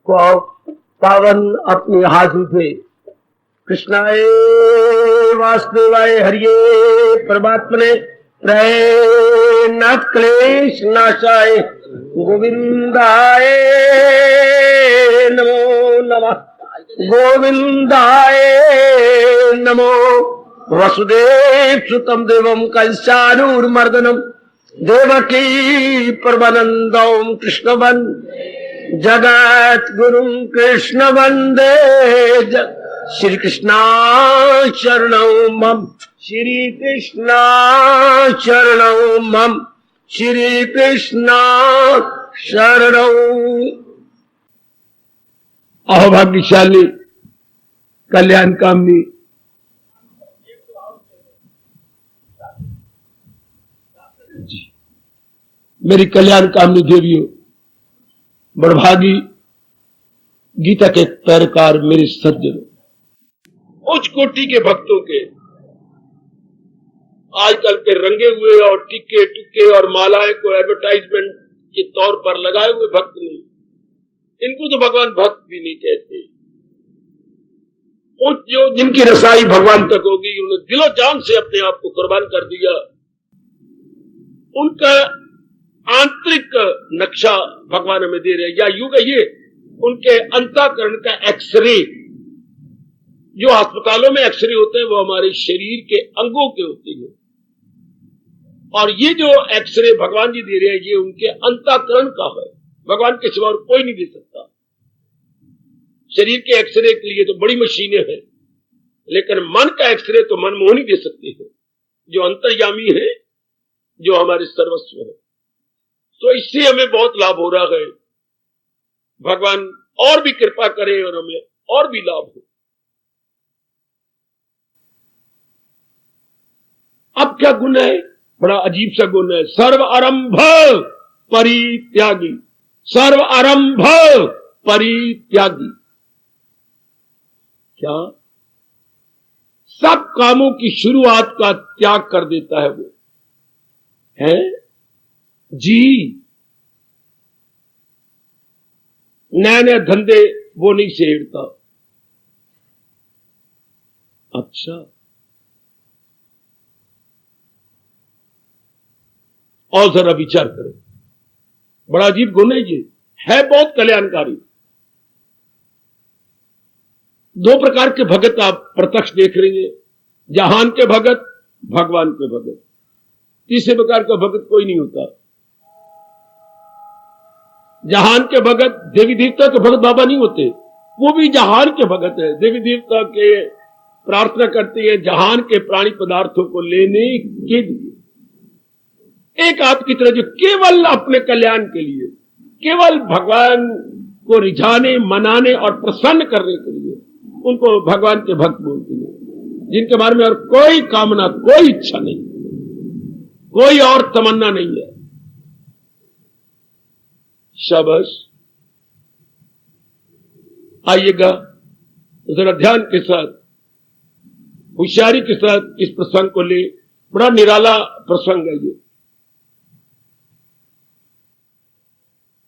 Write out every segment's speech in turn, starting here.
को पावन अपने हाथ उठे। कृष्णाय वासुदेवाय हरिये परमात्मने त्रय न क्लेश नाशाय गोविंदाय नमो नमः। गोविंदाय नमो। वसुदेव सुतम देवम कंसानुर्मर्दनम देवकी परमानंदम कृष्ण जगत गुरु कृष्ण वंदे श्री कृष्णा शरणौ मम। श्री कृष्णा शरणौ मम। श्री कृष्णा शरणौ। अहोभाग्यशाली कल्याण कामनी मेरी कल्याण कामनी देवियों, बड़भागी गीता के पैरकार मेरे सज्जनों, उच्च कोटि के भक्तों के आजकल के रंगे हुए और टिक्के टुक्के और मालाएं को एडवर्टाइजमेंट के तौर पर लगाए हुए भक्त नहीं, इनको तो भगवान भक्त भी नहीं कहते। उच्च जो जिनकी रसाई भगवान तक होगी, उन्होंने दिलो जान से अपने आप को कुर्बान कर दिया, उनका आंतरिक नक्शा भगवान हमें दे रहे हैं। या यूं कहिए उनके अंतःकरण का एक्सरे, जो अस्पतालों में एक्सरे होते हैं वो हमारे शरीर के अंगों के होते हैं, और ये जो एक्सरे भगवान जी दे रहे हैं ये उनके अंतःकरण का है। भगवान के सिवा और कोई नहीं दे सकता। शरीर के एक्सरे के लिए तो बड़ी मशीनें हैं, लेकिन मन का एक्सरे तो मनमोहन ही दे सकते हैं, जो अंतर्यामी है, जो हमारे सर्वस्व है। तो इससे हमें बहुत लाभ हो रहा है। भगवान और भी कृपा करे और हमें और भी लाभ हो। अब क्या गुण है? बड़ा अजीब सा गुण है, सर्व आरंभ परित्यागी। सर्व आरंभ परित्यागी। क्या? सब कामों की शुरुआत का त्याग कर देता है वो, है जी। नए नए धंधे वो नहीं छेड़ता। अच्छा, और जरा विचार करें, बड़ा अजीब गुण है ये, है बहुत कल्याणकारी। दो प्रकार के भगत आप प्रत्यक्ष देख रहे हैं, जहान के भगत, भगवान के भगत। तीसरे प्रकार का भगत कोई नहीं होता। जहान के भगत देवी देवता के भगत बाबा नहीं होते, वो भी जहान के भगत है। देवी देवता के प्रार्थना करते हैं जहान के प्राणी पदार्थों को लेने के लिए, एक आपकी तरह जो केवल अपने कल्याण के लिए, केवल भगवान को रिझाने, मनाने और प्रसन्न करने के लिए, उनको भगवान के भक्त बोलते हैं, जिनके बारे में और कोई कामना, कोई इच्छा नहीं, कोई और तमन्ना नहीं है। शाबाश। आइएगा जरा ध्यान के साथ, होशियारी के साथ इस प्रसंग को ले। बड़ा निराला प्रसंग है ये,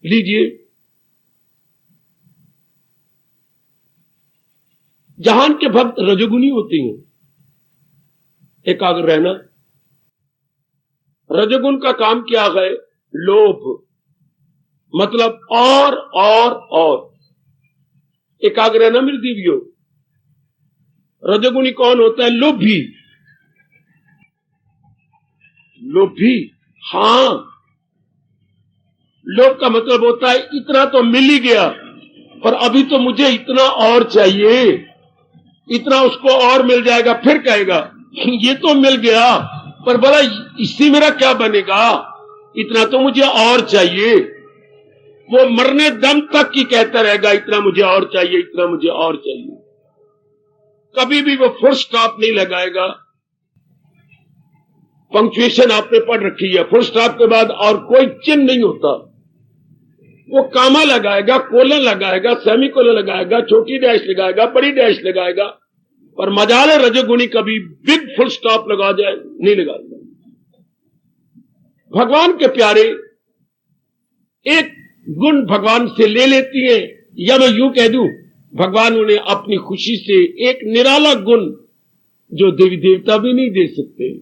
लीजिए। जहान के भक्त रजोगुनी होते हैं। एकाग्र रहना। रजोगुण का काम क्या है? लोभ, मतलब और एकाग्र रहना मेरी देवियों। रजोगुणी कौन होता है? लोभी। लोभी, हां, लोभ का मतलब होता है इतना तो मिल ही गया, पर अभी तो मुझे इतना और चाहिए, इतना उसको और मिल जाएगा, फिर कहेगा ये तो मिल गया, पर बोला इससे मेरा क्या बनेगा, इतना तो मुझे और चाहिए। वो मरने दम तक ही कहता रहेगा इतना मुझे और चाहिए, इतना मुझे और चाहिए। कभी भी वो फुल स्टॉप नहीं लगाएगा। पंक्चुएशन आपने पढ़ रखी है, फुल स्टॉप के बाद और कोई चिन्ह नहीं होता। वो कामा लगाएगा, कोलन लगाएगा, सेमीकोलन लगाएगा, छोटी डैश लगाएगा, बड़ी डैश लगाएगा, पर मजाले रजोगुणी कभी बिग फुल स्टॉप लगा जाए नहीं लगाता। भगवान के प्यारे एक गुण भगवान से ले लेती हैं, या मैं यूं कह दूं, भगवान उन्हें अपनी खुशी से एक निराला गुण जो देवी देवता भी नहीं दे सकते,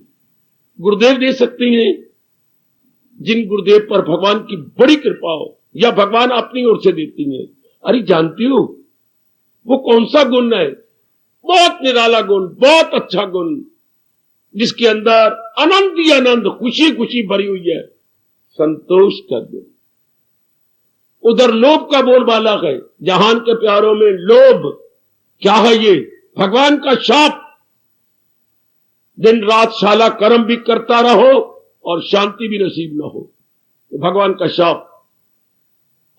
गुरुदेव दे सकते हैं। जिन गुरुदेव पर भगवान की बड़ी कृपा हो या भगवान अपनी ओर से देती हैं। अरे जानती हो वो कौन सा गुण है? बहुत निराला गुण, बहुत अच्छा गुण, जिसके अंदर आनंद ही आनंद, खुशी खुशी भरी हुई है, संतोष का गुण। उधर लोभ का बोलबाला है, जहान के प्यारों में लोभ क्या है? ये भगवान का शाप। दिन रात शाला कर्म भी करता रहो और शांति भी नसीब न हो, भगवान का शाप।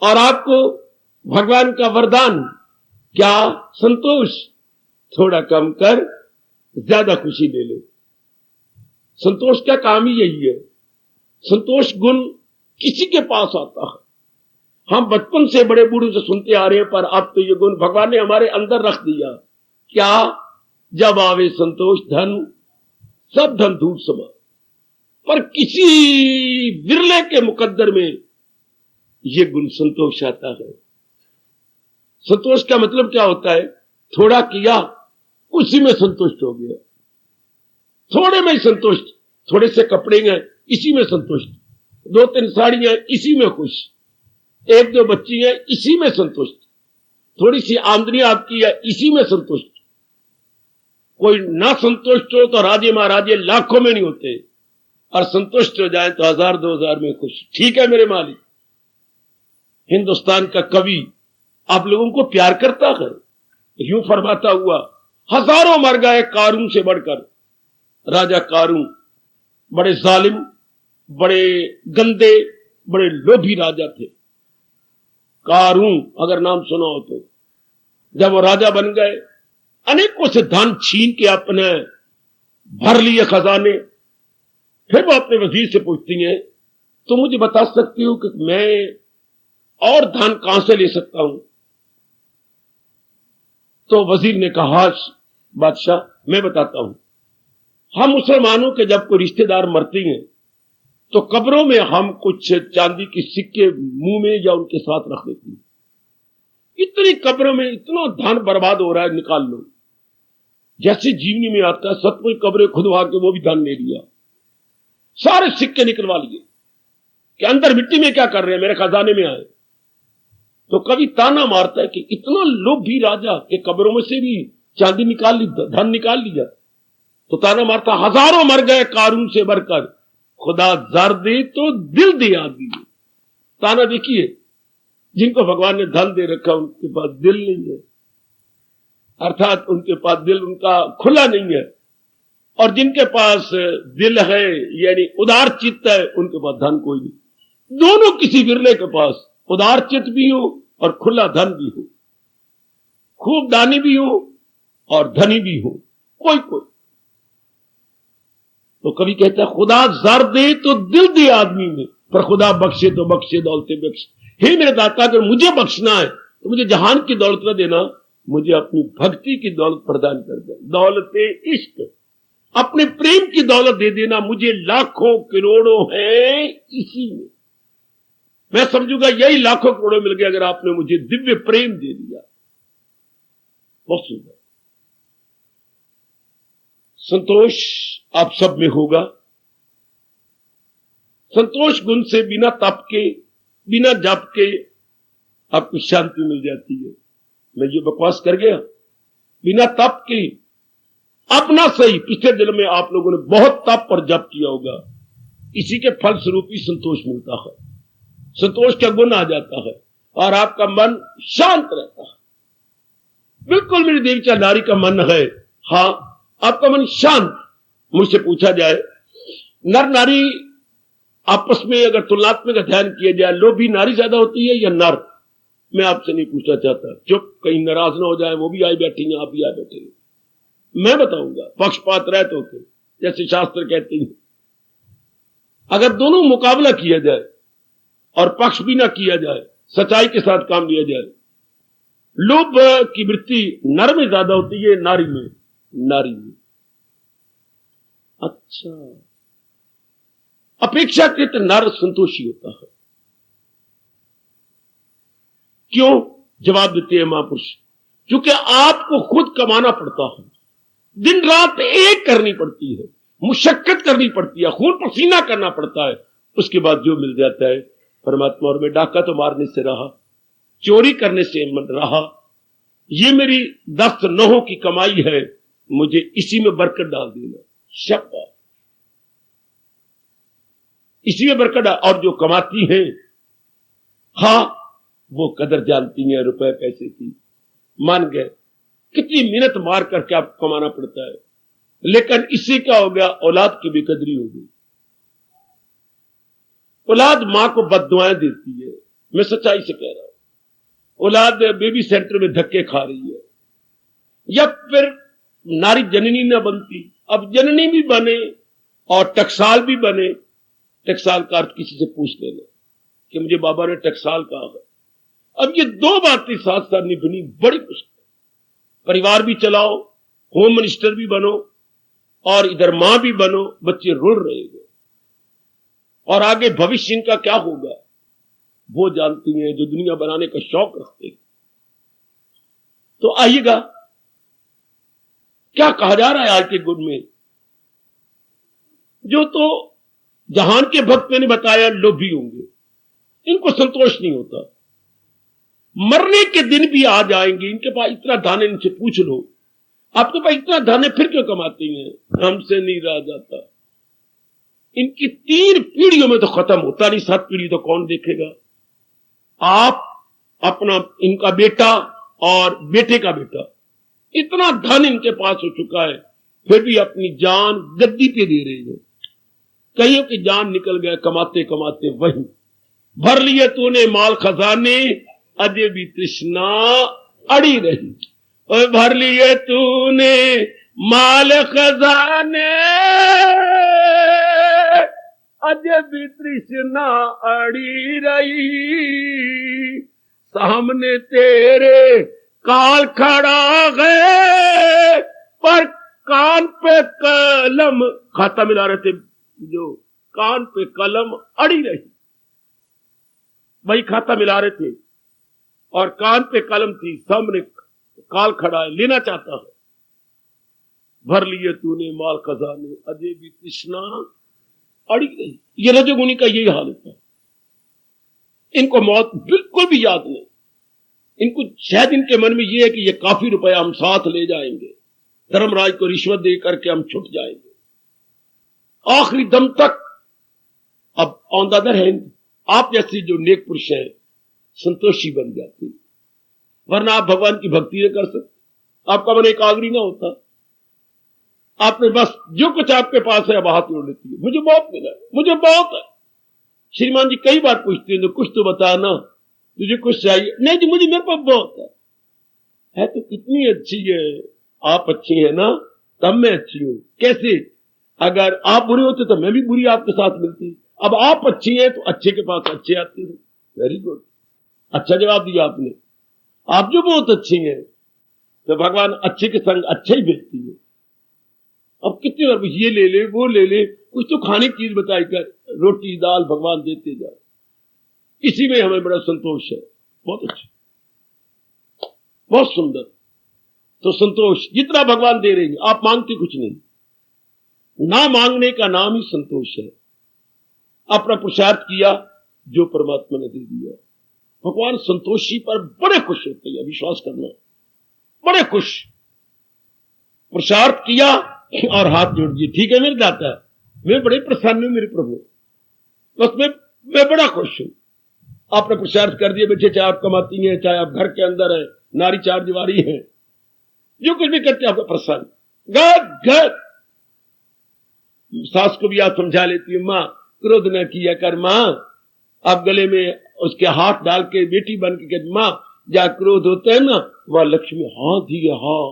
और आपको भगवान का वरदान क्या? संतोष। थोड़ा कम कर, ज्यादा खुशी ले ले। संतोष का काम ही यही है। संतोष गुण किसी के पास आता है। हम बचपन से बड़े बूढ़ों से सुनते आ रहे हैं, पर अब तो ये गुण भगवान ने हमारे अंदर रख दिया। क्या? जब आवे संतोष धन, सब धन धूल समा। पर किसी विरले के मुकद्दर में ये गुण संतोष आता है। संतोष का मतलब क्या होता है? थोड़ा किया, उसी में संतुष्ट हो गया। थोड़े में ही संतुष्ट, थोड़े से कपड़े हैं इसी में संतुष्ट, 2-3 साड़ियां इसी में खुश, 1-2 बच्ची हैं इसी में संतुष्ट, थोड़ी सी आमदनी आपकी है इसी में संतुष्ट। कोई ना संतुष्ट हो तो राजे महाराजे लाखों में नहीं होते, और संतुष्ट हो जाए तो 1000-2000 में खुश। ठीक है मेरे मालिक। हिंदुस्तान का कवि आप लोगों को प्यार करता है, यूं फरमाता हुआ, हजारों मर गए कारून से बढ़कर। राजा कारून बड़े जालिम, बड़े गंदे, बड़े लोभी राजा थे। कारून अगर नाम सुना हो तो, जब वो राजा बन गए, अनेकों से धन छीन के अपने भर लिए खजाने। फिर वो अपने वजीर से पूछती हैं, तो मुझे बता सकती हो कि मैं और धन कहां से ले सकता हूं? तो वजीर ने कहा, बादशाह मैं बताता हूं। हम मुसलमानों के जब कोई रिश्तेदार मरते हैं तो कब्रों में हम कुछ चांदी के सिक्के मुंह में या उनके साथ रख देते हैं। इतनी कब्रों में इतना धन बर्बाद हो रहा है, निकाल लो। जैसे जीवनी में आता है, सतपुर कब्रें खुदवा के वो भी धन ले लिया, सारे सिक्के निकलवा लिए कि अंदर मिट्टी में क्या कर रहे हैं, मेरे खजाने में आए। तो कभी ताना मारता है कि इतना लोभी राजा के कब्रों में से भी चांदी निकाल ली, धन निकाल लिया। तो ताना मारता, हजारों मर गए कारून से बढ़कर, खुदा जर दे तो दिल दे आदमी। ताना देखिए, जिनको भगवान ने धन दे रखा उनके पास दिल नहीं है, अर्थात उनके पास दिल उनका खुला नहीं है। और जिनके पास दिल है यानी उदार चित्त है, उनके पास धन कोई नहीं। दोनों किसी विरले के पास उदार चित्त भी हो और खुला धन भी हो, खूब दानी भी हो और धनी भी हो, कोई कोई। तो कभी कहता है, खुदा जर दे तो दिल दे आदमी में, पर खुदा बख्शे तो बख्शे दौलते बख्श। हे मेरे दाता, अगर मुझे बख्शना है तो मुझे जहान की दौलत न देना, मुझे अपनी भक्ति की दौलत प्रदान कर दे। दौलते इश्क, अपने प्रेम की दौलत दे देना। मुझे लाखों करोड़ों है इसी में, मैं समझूंगा यही लाखों करोड़ों मिल गए अगर आपने मुझे दिव्य प्रेम दे दिया। बहुत सुंदर। संतोष आप सब में होगा। संतोष गुण से बिना तप के, बिना जप के आपको शांति मिल जाती है। मैं ये बकवास कर गया? बिना तप के अपना सही, पिछले दिन में आप लोगों ने बहुत तप और जप किया होगा, इसी के फल स्वरूप ही संतोष मिलता है। संतोष का गुण आ जाता है और आपका मन शांत रहता है। बिल्कुल मेरी देविका नारी का मन है, हाँ आपका मन शांत। मुझसे पूछा जाए, नर नारी आपस में अगर तुलनात्मक अध्ययन किया जाए, लोभी नारी ज्यादा होती है या नर? मैं आपसे नहीं पूछना चाहता, चुप, कहीं नाराज ना हो जाए, वो भी आई बैठी हैं, आप भी आए बैठे हैं। मैं बताऊंगा पक्षपात रहित होकर, जैसे शास्त्र कहते हैं। अगर दोनों मुकाबला किया जाए और पक्ष भी ना किया जाए, सच्चाई के साथ काम लिया जाए, लोभ की वृत्ति नर में ज्यादा होती है नारी में? नारी में। अच्छा, अपेक्षाकृत नर संतोषी होता है। क्यों? जवाब देते हैं महापुरुष, क्योंकि आपको खुद कमाना पड़ता है, दिन रात एक करनी पड़ती है, मुशक्कत करनी पड़ती है, खून पसीना करना पड़ता है, उसके बाद जो मिल जाता है परमात्मा। और मैं डाका तो मारने से रहा, चोरी करने से मन रहा, ये मेरी 10 नौहों की कमाई है, मुझे इसी में बरकत डाल देना। शाबाश, इसी में बरकत डाल। और जो कमाती हैं, हाँ वो कदर जानती हैं रुपए पैसे की, मान गए कितनी मेहनत मार करके आपको कमाना पड़ता है, लेकिन इससे क्या हो गया, औलाद की बेकदरी हो गई। औलाद मां को बद्दुआएं देती है, मैं सच्चाई से कह रहा हूं। औलाद बेबी सेंटर में धक्के खा रही है, या फिर नारी जननी न बनती, अब जननी भी बने और टकसाल भी बने। टकसाल का अर्थ किसी से पूछ लेना कि मुझे बाबा ने टकसाल कहा है। अब ये दो बातें साथ साथ निभनी बड़ी मुश्किल। परिवार भी चलाओ, होम मिनिस्टर भी बनो, और इधर मां भी बनो, बच्चे रुल रहेंगे, और आगे भविष्य इनका क्या होगा वो जानती हैं, जो दुनिया बनाने का शौक रखते हैं। तो आइएगा, क्या कहा जा रहा है आज के गुण में, जो तो जहान के भक्त मैंने बताया लोभी होंगे, इनको संतोष नहीं होता, मरने के दिन भी आ जाएंगे, इनके पास इतना धन है, इनसे पूछ लो आपके पास इतना धन है फिर क्यों कमाती हैं, हमसे नहीं रहा जाता। इनकी 3 पीढ़ियों में तो खत्म होता नहीं, 7 पीढ़ी तो कौन देखेगा। आप अपना, इनका बेटा और बेटे का बेटा, इतना धन इनके पास हो चुका है, फिर भी अपनी जान गद्दी पे दे रहे हैं। कईयों की जान निकल गया कमाते कमाते वहीं। भर लिए तूने माल खजाने, अजय भी तृष्णा अड़ी रही। और भर लिए तूने माल खजाने, अजय भी तृष्णा अड़ी रही। सामने तेरे काल खड़ा है, पर कान पे कलम, खाता मिला रहे थे जो, कान पे कलम अड़ी रही। वही खाता मिला रहे थे और कान पे कलम थी, सामने काल खड़ा है, लेना चाहता है। भर लिए तूने माल खजाने, अजय भी तृष्णा अड़ी रही। ये रजोगुनी का यही हालत है। इनको मौत बिल्कुल भी याद नहीं। इनको शायद इनके मन में यह है कि ये काफी रुपया हम साथ ले जाएंगे, धर्मराज को रिश्वत दे करके हम छुट जाएंगे। आखिरी दम तक अब ऑन द अदर हैंड आप जैसी जो नेक पुरुष है संतोषी बन जाती, वरना आप भगवान की भक्ति नहीं कर सकते, आपका मन एकाग्री ना होता। आपने बस जो कुछ आपके पास है अब हाथ जोड़ लेती है, मुझे बहुत मिला है, मुझे बहुत है। श्रीमान जी कई बार पूछते हैं, कुछ तो बताना, तुझे कुछ चाहिए? नहीं जी, मुझे मेरे पास बहुत है तो कितनी अच्छी है, आप अच्छी है ना, तब मैं अच्छी हूं। कैसे? अगर आप बुरे होते तो मैं भी बुरी आपके साथ मिलती। अब आप अच्छी हैं तो अच्छे के पास अच्छे आते हैं। वेरी गुड, अच्छा जवाब दिया आपने। आप जो बहुत अच्छी हैं तो भगवान अच्छे के संग अच्छे ही भेजती है। अब कितनी बार ये ले ले वो ले ले, कुछ तो खाने की चीज बताई कर, रोटी दाल भगवान देते जाए, इसी में हमें बड़ा संतोष है। बहुत अच्छा, बहुत सुंदर। तो संतोष जितना भगवान दे रहे हैं, आप मांगते कुछ नहीं, ना मांगने का नाम ही संतोष है। अपना पुरुषार्थ किया, जो परमात्मा ने दे दिया। भगवान संतोषी पर बड़े खुश होते हैं, विश्वास करना, बड़े खुश। पुरुषार्थ किया और हाथ जोड़ दिए, ठीक है मेरे दाता, मैं बड़े प्रसन्न हूं मेरे प्रभु, बस मैं बड़ा खुश हूं। आपने पुरुषार्थ कर दिए बेटे, चाहे आप कमाती हैं, चाहे आप घर के अंदर है, नारी चार दीवारी है, जो कुछ भी करते आपका प्रसन्न। घर सास को भी आप समझा लेती है, मां क्रोध न किया कर, मां आप गले में उसके हाथ डाल के बेटी बन के कहती, मां जहां क्रोध होता है ना वहां लक्ष्मी, हाँ दी हाँ,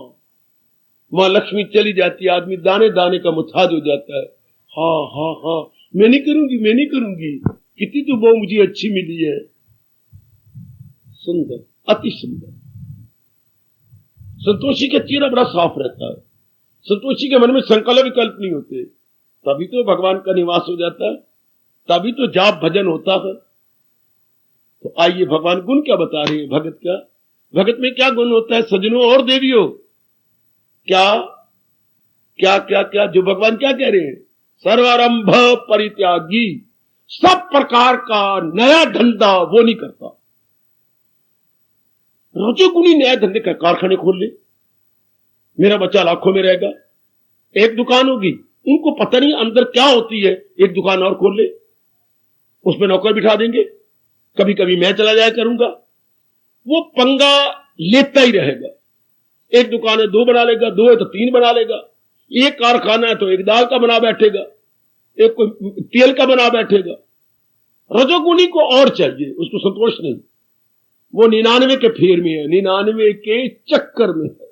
वहां लक्ष्मी चली जाती है, आदमी दाने दाने का मुथाज हो जाता है। हाँ हाँ हाँ, मैं नहीं करूंगी, मैं नहीं करूंगी, कितनी तो वो मुझे अच्छी मिली है। सुंदर, अति सुंदर। संतोषी का चेहरा बड़ा साफ रहता है, संतोषी के मन में संकल्प विकल्प नहीं होते, तभी तो भगवान का निवास हो जाता है, तभी तो जाप भजन होता है। तो आइए भगवान गुण क्या बता रहे हैं भगत का। भगत में क्या गुण होता है सज्जनों और देवियों? क्या क्या क्या क्या जो भगवान क्या कह रहे हैं? सर्वारंभ परित्यागी, सब प्रकार का नया धंधा वो नहीं करता। रजोगुणी नया धंधे का कारखाने खोल ले, मेरा बच्चा लाखों में रहेगा, एक दुकान होगी, उनको पता नहीं अंदर क्या होती है, एक दुकान और खोल ले, उसमें नौकर बिठा देंगे, कभी कभी मैं चला जाया करूंगा, वो पंगा लेता ही रहेगा। एक दुकान है 2 बना लेगा, 2 है तो 3 बना लेगा, एक कारखाना है तो एक दाल का बना बैठेगा, एक कोई तेल का बना बैठेगा। रजोगुणी को और चाहिए, उसको संतोष नहीं, वो 99 के फेर में है, 99 के चक्कर में है,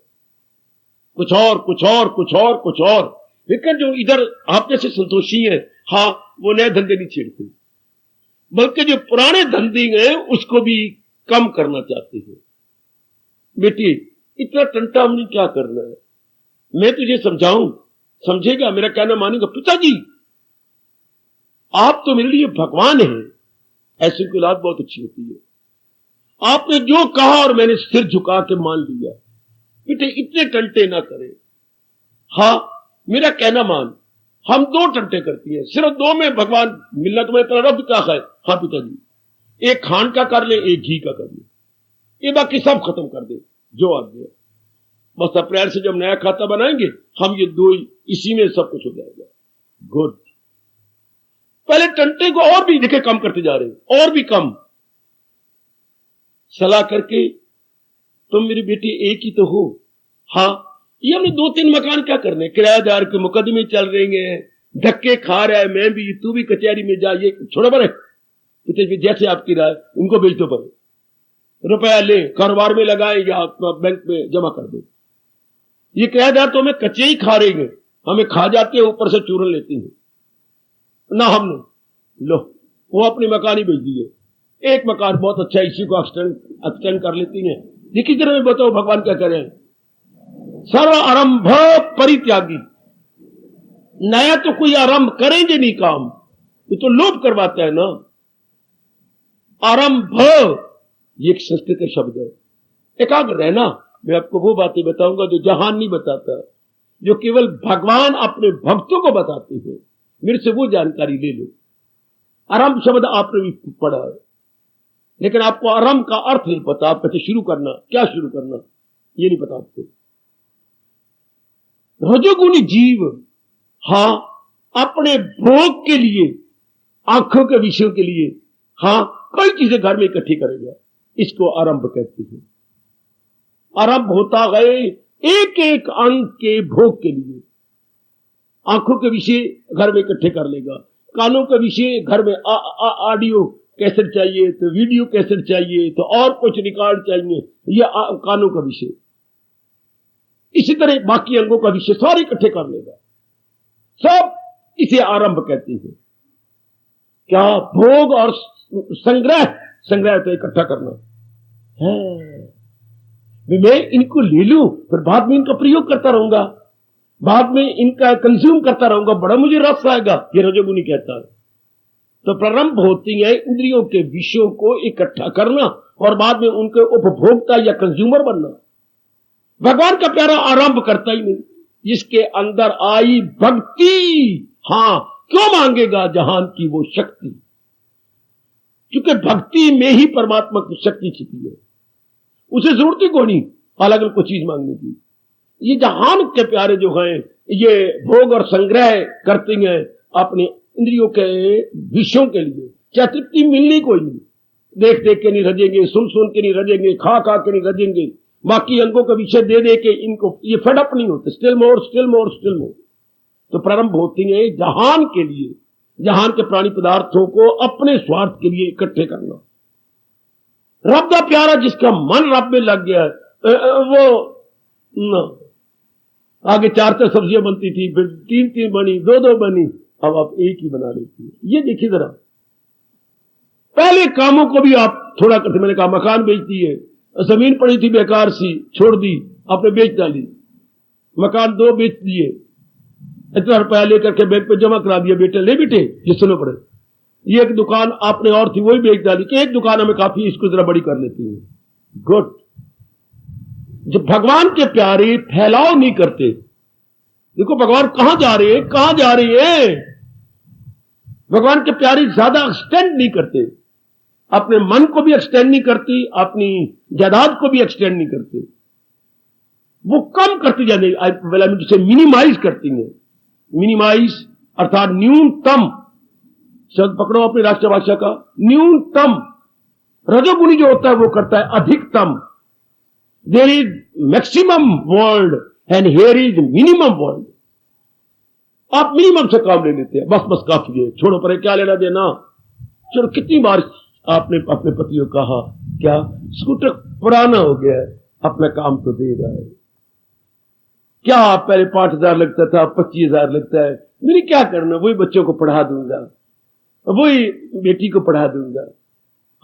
कुछ और कुछ और कुछ और कुछ और। लेकिन जो इधर आप जैसे संतोषी है, हाँ वो नए धंधे नहीं छेड़ते, बल्कि जो पुराने धंधे हैं उसको भी कम करना चाहते हैं। बेटी इतना टंटा हमने क्या करना है, मैं तुझे समझाऊं, समझेगा, मेरा कहना मानेगा? पिताजी आप तो मेरे लिए भगवान हैं। ऐसी की औलाद बहुत अच्छी होती है, आपने जो कहा और मैंने सिर झुका के मान लिया। बेटे इतने टंटे ना करें, हाँ मेरा कहना मान, हम 2 टंटे करती हैं, सिर्फ 2 में भगवान मिलना तुम्हें प्रारब्ध क्या है? हाँ पिताजी, एक खांड का कर ले, एक घी का कर ले, ये बाकी सब खत्म कर दे जो आ गया। बस अप्रैल से जब नया खाता बनाएंगे हम, ये 2 इसी में सब कुछ हो जाएगा। गुड। पहले टंटे को और भी देखे कम करते जा रहे हैं, और भी कम सलाह करके, तुम मेरी बेटी एक ही तो हो। हाँ ये हमने 2-3 मकान क्या करने, किराएदार के मुकदमे चल रहे हैं, धक्के खा रहा है, मैं भी, तू भी कचहरी में जा, ये छोड़ो बड़े पिताजी जैसे आपकी राय, उनको बेच दो, पर रुपया ले कारोबार में लगाए या अपना बैंक में जमा कर दो। ये किराएदार तो हमें कच्चे ही खा रहे हैं, हमें खा जाते हैं, ऊपर से चूरन लेती हैं ना। हमने लो वो अपनी मकान ही बेच दी है, एक मकान बहुत अच्छा, इसी को एक्सटेंड कर लेती हैं। देखिए जरा मैं बताओ भगवान क्या कह रहे हैं? सर्व आरंभ परित्यागी, नया तो कोई आरंभ करेंगे नहीं काम, ये तो लोभ करवाता है ना। आरंभ ये एक संस्कृत का शब्द है। एकाग्र रहना, मैं आपको वो बातें बताऊंगा जो जहान नहीं बताता, जो केवल भगवान अपने भक्तों को बताते हैं, मेरे से वो जानकारी ले लो। आरंभ शब्द आपने भी पढ़ा है, लेकिन आपको आरंभ का अर्थ नहीं पता। आप कहते शुरू करना, क्या शुरू करना ये नहीं पता आपको। रजोगुणी जीव हाँ अपने भोग के लिए, आंखों के विषयों के लिए, हाँ कई चीजें घर में इकट्ठी करेगा, इसको आरंभ कहते हैं। आरंभ होता गए एक एक अंग के भोग के लिए। आंखों के विषय घर में इकट्ठे कर लेगा, कानों के विषय घर में ऑडियो कैसेट चाहिए तो वीडियो कैसेट चाहिए तो और कुछ रिकॉर्ड चाहिए, यह कानों का विषय। इसी तरह बाकी अंगों का विषय सारे इकट्ठे कर लेगा, सब इसे आरंभ कहते हैं। क्या भोग और संग्रह, संग्रह तो इकट्ठा करना है। मैं इनको ले लूं फिर बाद में इनका प्रयोग करता रहूंगा, बाद में इनका कंज्यूम करता रहूंगा, बड़ा मुझे रस आएगा, ये रजोगुणी कहता है। तो प्रारंभ होती है इंद्रियों के विषयों को इकट्ठा करना और बाद में उनके उपभोक्ता या कंज्यूमर बनना। भगवान का प्यारा आरंभ करता ही नहीं, जिसके अंदर आई भक्ति, हाँ क्यों मांगेगा जहान की वो शक्ति, क्योंकि भक्ति में ही परमात्मा की शक्ति छिपी है। उसे जरूरत ही कोई नहीं अलग अलग कोई चीज मांगने की। ये जहान के प्यारे जो हैं, ये भोग और संग्रह करते हैं अपने इंद्रियों के विषयों के लिए, क्या तृप्ति मिलनी कोई नहीं। देख देख के नहीं रजेंगे, सुन सुन के नहीं रजेंगे, खा खा के नहीं रजेंगे, बाकी अंगों का विषय दे दे के इनको ये फेडअप नहीं होते, still more still more still more. तो प्रारंभ होती है जहान के लिए, जहान के प्राणी पदार्थों को अपने स्वार्थ के लिए इकट्ठे करना। रब का प्यारा जिसका मन रब में लग गया वो न, आगे 4 सब्जियां बनती थी, फिर 3 बनी, 2 बनी, अब आप एक ही बना लेती है। ये देखिए जरा, पहले कामों को भी आप थोड़ा करते। मैंने कहा मकान बेच दिए, जमीन पड़ी थी बेकार सी छोड़ दी, आपने बेच डाली, मकान 2 बेच दिए, इतना रुपया लेकर के बैंक पे जमा करा दिया, बेटे ले बेटे ये सुनो पड़े। ये एक दुकान आपने और थी वही बेच डाली कि एक दुकान हमें काफी, इसको जरा बड़ी कर लेती है। गुड, जब भगवान के प्यारे फैलाव नहीं करते, देखो भगवान कहां जा रहे हैं, कहां जा रही है, भगवान के प्यारे ज्यादा एक्सटेंड नहीं करते, अपने मन को भी एक्सटेंड नहीं करती, अपनी जायदाद को भी एक्सटेंड नहीं करते, वो कम करती जाती से मिनिमाइज करती है। मिनिमाइज अर्थात न्यूनतम शब्द पकड़ो अपनी राष्ट्रभाषा का, न्यूनतम। रजोगुणी जो होता है वो करता है अधिकतम। There is maximum world and here is minimum world. आप मिनिमम से काम ले लेते हैं, बस बस काफी है, छोड़ो परे, क्या लेना देना। चलो, कितनी बार आपने अपने पति को कहा, क्या स्कूटर पुराना हो गया है, अपना काम तो दे रहा है, क्या पहले 5,000 लगता था, 25,000 लगता है, मेरी क्या करना, वही बच्चों को पढ़ा दूंगा, वही बेटी को पढ़ा दूंगा।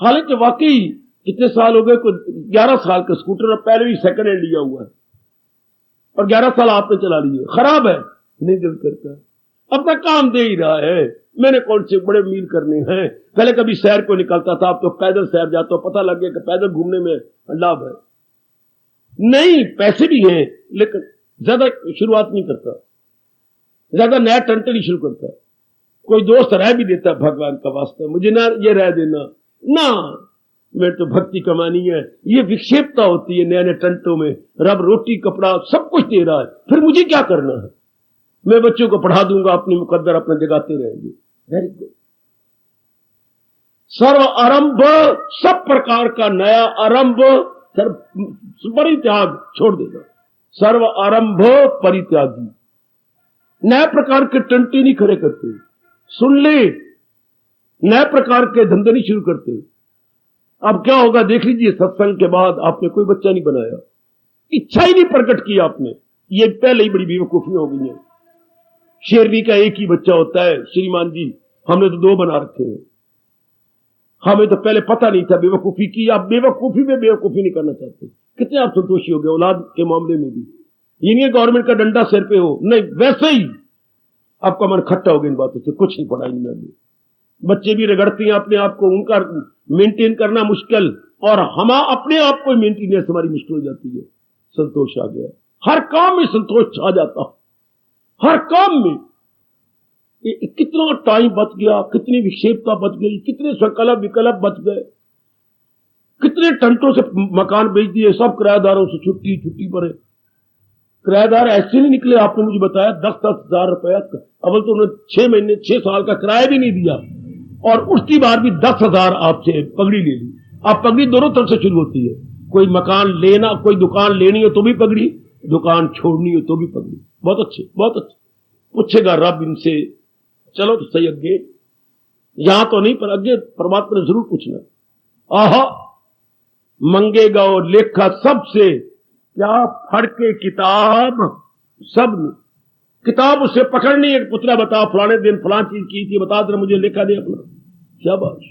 हालांकि वाकई कितने साल हो गए, 11 साल का स्कूटर, अब पहले भी सेकंड हैंड लिया हुआ है और 11 साल आपने चला लिए, खराब है, नहीं दिल करता, अपना काम दे ही रहा है, मैंने कौन से बड़े मील करने हैं। पहले कभी सैर को निकलता था, अब तो पैदल सैर जाता हूं, पता लग गया कि पैदल घूमने में लाभ है। नहीं, पैसे भी हैं, लेकिन ज्यादा शुरुआत नहीं करता, ज्यादा नया टंटे नहीं शुरू करता। कोई दोस्त रह भी देता, भगवान का वास्ता मुझे ना ये रह देना ना, मेरे तो भक्ति कमानी है। ये विक्षेपता होती है नए नए टंटों में, रब रोटी कपड़ा सब कुछ दे रहा है, फिर मुझे क्या करना है, मैं बच्चों को पढ़ा दूंगा, अपनी मुकद्दर अपने जगाते रहेंगे। Very good. सर्व आरंभ, सब प्रकार का नया आरंभ, परित्याग छोड़ देगा। सर्व आरंभ परित्यागी, नए प्रकार के टंटे नहीं खड़े करते, सुन ले, नए प्रकार के धंधे नहीं शुरू करते। अब क्या होगा देख लीजिए, सत्संग के बाद आपने कोई बच्चा नहीं बनाया, इच्छा ही नहीं प्रकट की आपने, ये पहले ही बड़ी बेवकूफी हो गई है। शेरनी का एक ही बच्चा होता है, श्रीमान जी हमने तो 2 बना रखे हैं, हमें तो पहले पता नहीं था, बेवकूफी की। आप बेवकूफी में बेवकूफी नहीं करना चाहते, कितने आप संतोषी हो गए औलाद के मामले में भी। ये नहीं गवर्नमेंट का डंडा सिर पे हो, नहीं, वैसे ही आपका मन खट्टा हो गया इन बातों से, कुछ नहीं पढ़ा इनमें। बच्चे भी रगड़ते हैं अपने आप को, उनका मेंटेन करना मुश्किल, और हम अपने आप को मेंटेनेंस हमारी मुश्किल हो जाती है। संतोष आ गया, हर काम में संतोष आ जाता, हर काम में। कितना टाइम बच गया, कितनी विक्षेपता बच गई, कितने संकल्प विकल्प बच गए, कितने टंटों से मकान बेच दिए, सब किराएदारों से छुट्टी छुट्टी पर है। किराएदार ऐसे नहीं निकले, आपने मुझे बताया 10-10 हजार रुपया, अव्वल तो उन्होंने 6 महीने 6 साल का किराया भी नहीं दिया, और उसकी बार भी 10,000 आपसे पगड़ी ले ली। अब पगड़ी दोनों तरफ से शुरू होती है, कोई मकान लेना, कोई दुकान लेनी हो तो भी पगड़ी, दुकान छोड़नी हो तो भी पगड़ी। बहुत अच्छे, बहुत अच्छे। पूछेगा रब इनसे, चलो तो सही, अगे यहां तो नहीं पर अगे परमात्मा ने जरूर पूछना। आहा, मंगेगा और लेखा सबसे, क्या फड़ के किताब सब ने, किताब उससे पकड़नी है, पुतला बता फलाने दिन फलां चीज की थी, बता दे मुझे, लेखा दे अपना, शाबाश।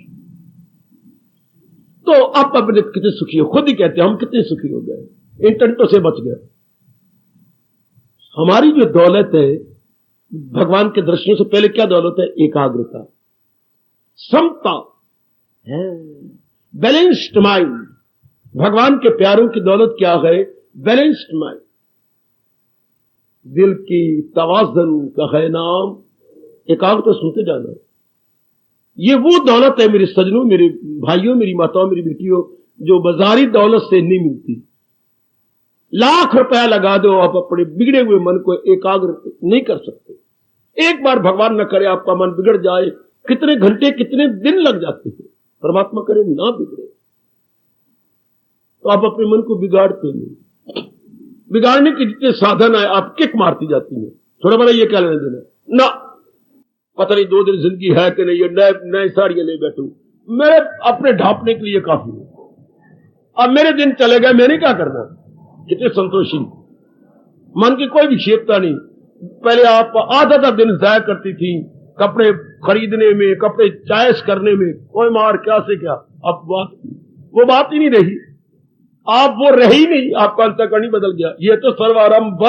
तो आप अपने कितने सुखी हो, खुद ही कहते हैं हम कितने सुखी हो गए, इन टंटों से बच गए। हमारी जो दौलत है भगवान के दर्शनों से पहले, क्या दौलत है? एकाग्रता, समता है, बैलेंस्ड माइंड। भगवान के प्यारों की दौलत क्या है? Balanced mind. दिल की तवाज़ुन का है नाम, एकाग्रता सुनते जाना। ये वो दौलत है मेरे सजनों, मेरे भाइयों, मेरी माताओं, मेरी बेटियों, जो बाजारी दौलत से नहीं मिलती। लाख रुपया लगा दो, आप अपने बिगड़े हुए मन को एकाग्र नहीं कर सकते। एक बार भगवान न करे आपका मन बिगड़ जाए, कितने घंटे कितने दिन लग जाते हैं। परमात्मा करे ना बिगड़े, तो आप अपने मन को बिगाड़ते नहीं। बिगाड़ने के जितने साधन है, आप किक मारती जाती है, थोड़ा बड़ा ये क्या लेना देना ना, पता नहीं 2 दिन जिंदगी है कि नहीं, नए साड़ियां ले बैठू, मेरे अपने ढांपने के लिए काफी है। अब मेरे दिन चले गए, मैंने क्या करना? कितने संतोषी, मन की कोई विक्षेपता नहीं। पहले आप आधा दिन जाया करती थी कपड़े खरीदने में, कपड़े चॉइस करने में, कोई मार क्या से क्या। अब वो बात ही नहीं रही, आप वो रही नहीं, आपका अंतःकरण बदल गया। ये तो सर्वारंभ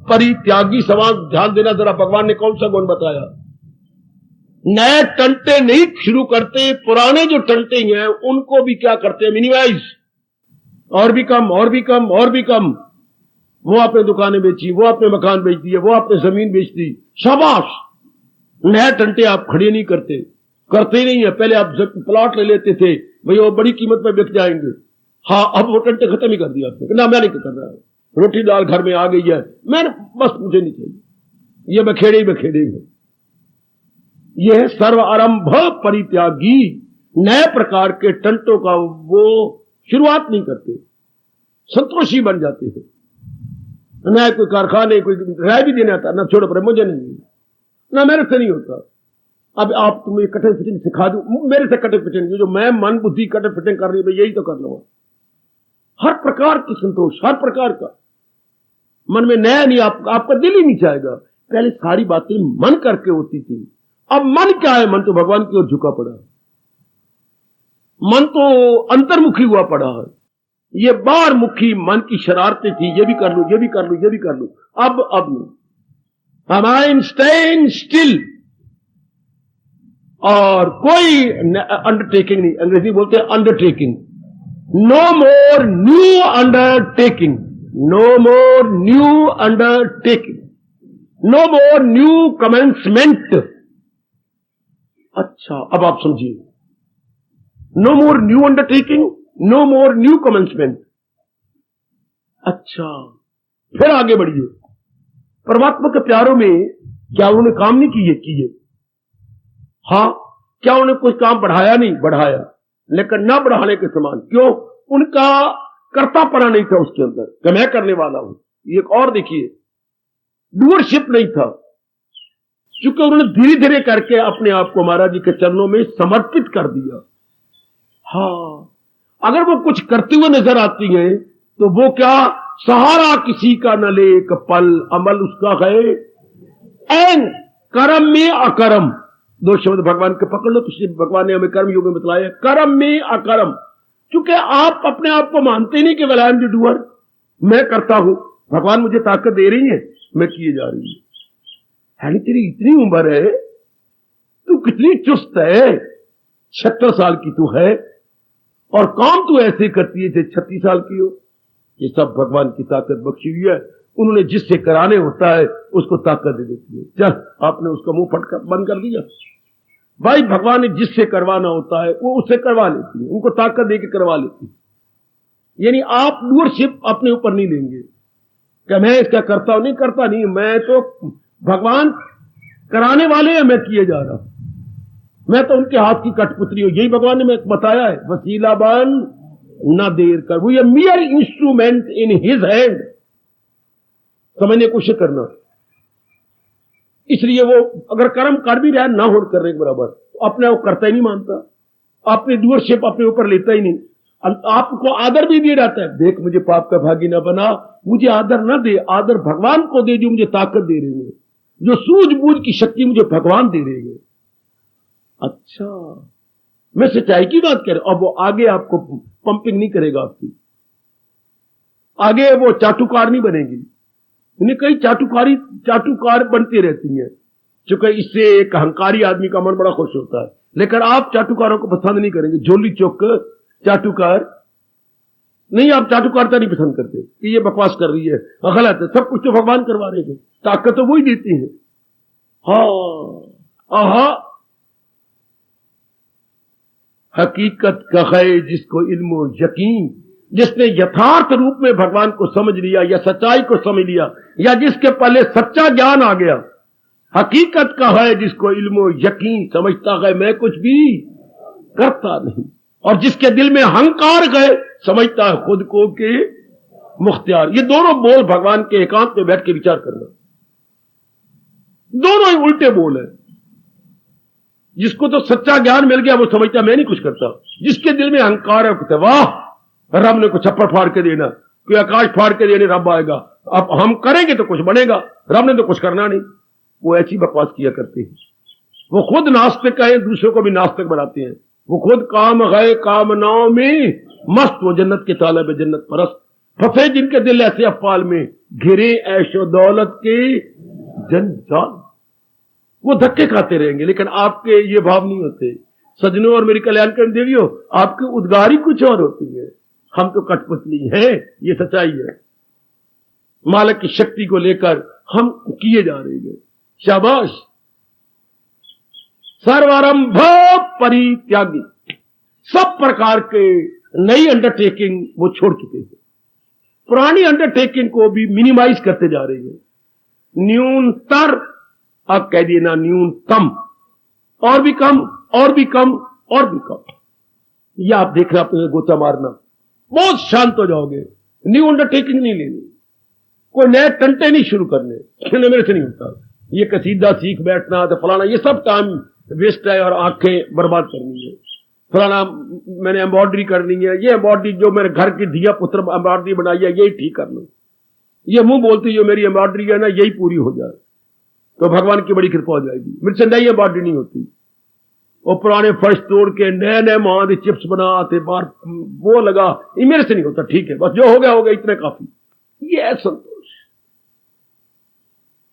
परित्यागी समाज। ध्यान देना जरा, भगवान ने कौन सा गुण बताया? नए टंटे नहीं शुरू करते, पुराने जो टंटे हैं उनको भी क्या करते हैं? मिनिमाइज। और भी कम, और भी कम, और भी कम। वो आपने दुकानें बेची, वो आपने मकान बेच दिए, वो आपने जमीन बेच दी, शाबाश। नए टंटे आप खड़े नहीं करते, करते ही नहीं है। पहले आप प्लॉट ले लेते थे, भाई वो बड़ी कीमत पे बिक जाएंगे। हाँ, अब वो टंटे खत्म ही कर दिया आपने, ना मैं नहीं कर रहा, रोटी दाल घर में आ गई है, मैं बस मुझे नहीं चाहिए, ये बखेड़े ही बखेड़े है। यह सर्व आरंभ परित्यागी, नए प्रकार के टंटों का वो शुरुआत नहीं करते, संतोषी बन जाते हैं। न कोई कारखाने, कोई राय भी देने आता, ना छोड़ो पर मुझे नहीं, ना मेरे से नहीं होता। अब आप तुम्हें कटिंग फिटिंग सिखा दूं, मेरे से कटिंग फिटिंग, जो मैं मन बुद्धि कटिंग फिटिंग कर रही है यही तो कर लो। हर प्रकार की संतोष, हर प्रकार का मन में नया नहीं, आपका दिल ही नहीं चाहेगा। पहले सारी बातें मन करके होती थी, अब मन क्या है? मन तो भगवान की ओर झुका पड़ा है, मन तो अंतर्मुखी हुआ पड़ा है। ये बाहरमुखी मन की शरारतें थी, ये भी कर लूं, ये भी कर लूं, ये भी कर लूं, अब नहीं। माइंड स्टैंड स्टिल, और कोई अंडरटेकिंग नहीं, अंग्रेजी बोलते हैं undertaking. No more new undertaking, no more new undertaking, no more new commencement. अच्छा, अब आप समझिए, no more new undertaking, no more new commencement. अच्छा, फिर आगे बढ़िए। परमात्मा के प्यारों में क्या उन्होंने काम नहीं किए? हाँ, क्या उन्होंने कुछ काम बढ़ाया? नहीं बढ़ाया, लेकिन ना बढ़ाने के समान। क्यों? उनका कर्तापना नहीं था उसके अंदर कि मैं करने वाला हूं। एक और देखिए, डूअरशिप नहीं था, क्योंकि उन्होंने धीरे धीरे करके अपने आप को महाराज जी के चरणों में समर्पित कर दिया। हाँ, अगर वो कुछ करते हुए नजर आती है तो वो क्या, सहारा किसी का न ले एक पल, अमल उसका है एन कर्म में अकर्म। दो शब्द भगवान के पकड़ लो, पिछले भगवान ने हमें कर्म योग में बतलाया, कर्म में अकर्म। क्योंकि आप अपने आप को मानते नहीं कि well I am the doer, मैं करता हूं, भगवान मुझे ताकत दे रही है, मैं किए जा रही है। तेरी इतनी उम्र है, तू कितनी चुस्त है, 76 साल की तू है, और काम तू ऐसे करती है जैसे 36 साल की हो। ये सब भगवान की ताकत बख्शी हुई है। उन्होंने जिससे कराने होता है उसको ताकत दे देती है। चल, आपने उसका मुंह फटकर बंद कर दिया। भाई, भगवान ने जिससे करवाना होता है वो उससे करवा लेती है, उनको ताकत देके करवा लेती है। यानी आप डूअरशिप अपने ऊपर नहीं लेंगे कि मैं इसका करता हूं, नहीं करता नहीं, मैं तो भगवान कराने वाले हैं, मैं किए जा रहा हूं, मैं तो उनके हाथ की कठपुतली हूं। यही भगवान ने मैं बताया है, वसीला बन ना देर कर, वो ये मियर इंस्ट्रूमेंट इन हिज हैंड, समझने की कोशिश करना। इसलिए वो अगर कर्म कर भी रहा है ना हो करने के बराबर, तो अपने वो करता ही नहीं मानता, अपनी डूअरशिप अपने ऊपर लेता ही नहीं। आपको आदर भी दिया जाता है, देख मुझे पाप का भागी ना बना, मुझे आदर ना दे, आदर भगवान को दे जो मुझे ताकत दे रहे हैं, जो सूझबूझ की शक्ति मुझे भगवान दे रहे हैं। अच्छा, मैं सच्चाई की बात कर रहा हूं। अब वो आगे आपको पंपिंग नहीं करेगा, आपकी आगे वो चाटुकार नहीं बनेगी। इन्हें कई चाटुकार बनती रहती हैं, क्योंकि इससे एक अहंकारी आदमी का मन बड़ा खुश होता है। लेकिन आप चाटुकारों को पसंद नहीं करेंगे, झोली चौक चाटुकार नहीं, आप चाटुकारता नहीं पसंद करते कि ये बकवास कर रही है, गलत है, सब कुछ तो भगवान करवा रहे हैं, ताकत तो वही देती है। हाँ, हकीकत का है जिसको इल्म यकीन, जिसने यथार्थ रूप में भगवान को समझ लिया या सच्चाई को समझ लिया, या जिसके पहले सच्चा ज्ञान आ गया। हकीकत का है जिसको इल्म यकीन, समझता है मैं कुछ भी करता नहीं, और जिसके दिल में अहंकार गए, समझता है खुद को के मुख्तियार। ये दोनों बोल भगवान के एकांत में बैठ के विचार करना, दोनों ही उल्टे बोल है। जिसको तो सच्चा ज्ञान मिल गया वो समझता मैं नहीं कुछ करता, जिसके दिल में अहंकार है कहते वाह रब ने कुछ छप्पर फाड़ के देना, कोई आकाश फाड़ के देने रब आएगा, अब हम करेंगे तो कुछ बनेगा, रब ने तो कुछ करना नहीं। वो ऐसी बकवास किया करते हैं। वो खुद नास्तिक है, दूसरों को भी नास्तिक बनाते हैं। वो खुद काम है कामनाओं में मस्त, वो जन्नत के तालब है जन्नत परस्त, फंसे जिनके दिल ऐसे अफाल में, घिरे ऐशो दौलत के जंजाल, वो धक्के खाते रहेंगे। लेकिन आपके ये भाव नहीं होते। सजनों और मेरी कल्याणकारी देवियों, आपकी उद्गार ही कुछ और होती है। हम तो कठपुतली हैं, ये सच्चाई है। मालिक की शक्ति को लेकर हम किए जा रहे हैं। शाबाश। सर्वारंभ परित्यागी, सब प्रकार के नई अंडरटेकिंग वो छोड़ चुके हैं, पुरानी अंडरटेकिंग को भी मिनिमाइज करते जा रहे हैं। न्यूनतर, आप कह दिए ना न्यूनतम, और भी कम और भी कम और भी कम। यह आप देख रहे अपने गोता मारना, बहुत शांत हो जाओगे। न्यू अंडरटेकिंग नहीं लेनी, कोई नए टंटे नहीं शुरू करने, मेरे से नहीं होता। ये कसीदा सीख बैठना तो फलाना, ये सब टाइम वेस्ट है और आंखें बर्बाद करनी है। फलाना मैंने एम्ब्रॉयडरी करनी है, ये एम्ब्रॉयडरी जो मेरे घर की धिया पुत्र एम्ब्रॉयडरी बनाई है यही ठीक कर लो। ये मुंह बोलती जो मेरी एम्ब्रॉयडरी है ना यही पूरी हो जाए तो भगवान की बड़ी कृपा हो जाएगी। मेरे से नई एम्ब्रॉयडरी नहीं होती। वो पुराने फर्श तोड़ के नए नए महान चिप्स बनाते बार वो लगा, ये मेरे से नहीं होता। ठीक है, बस जो हो गया इतने काफी। ये है संतोष।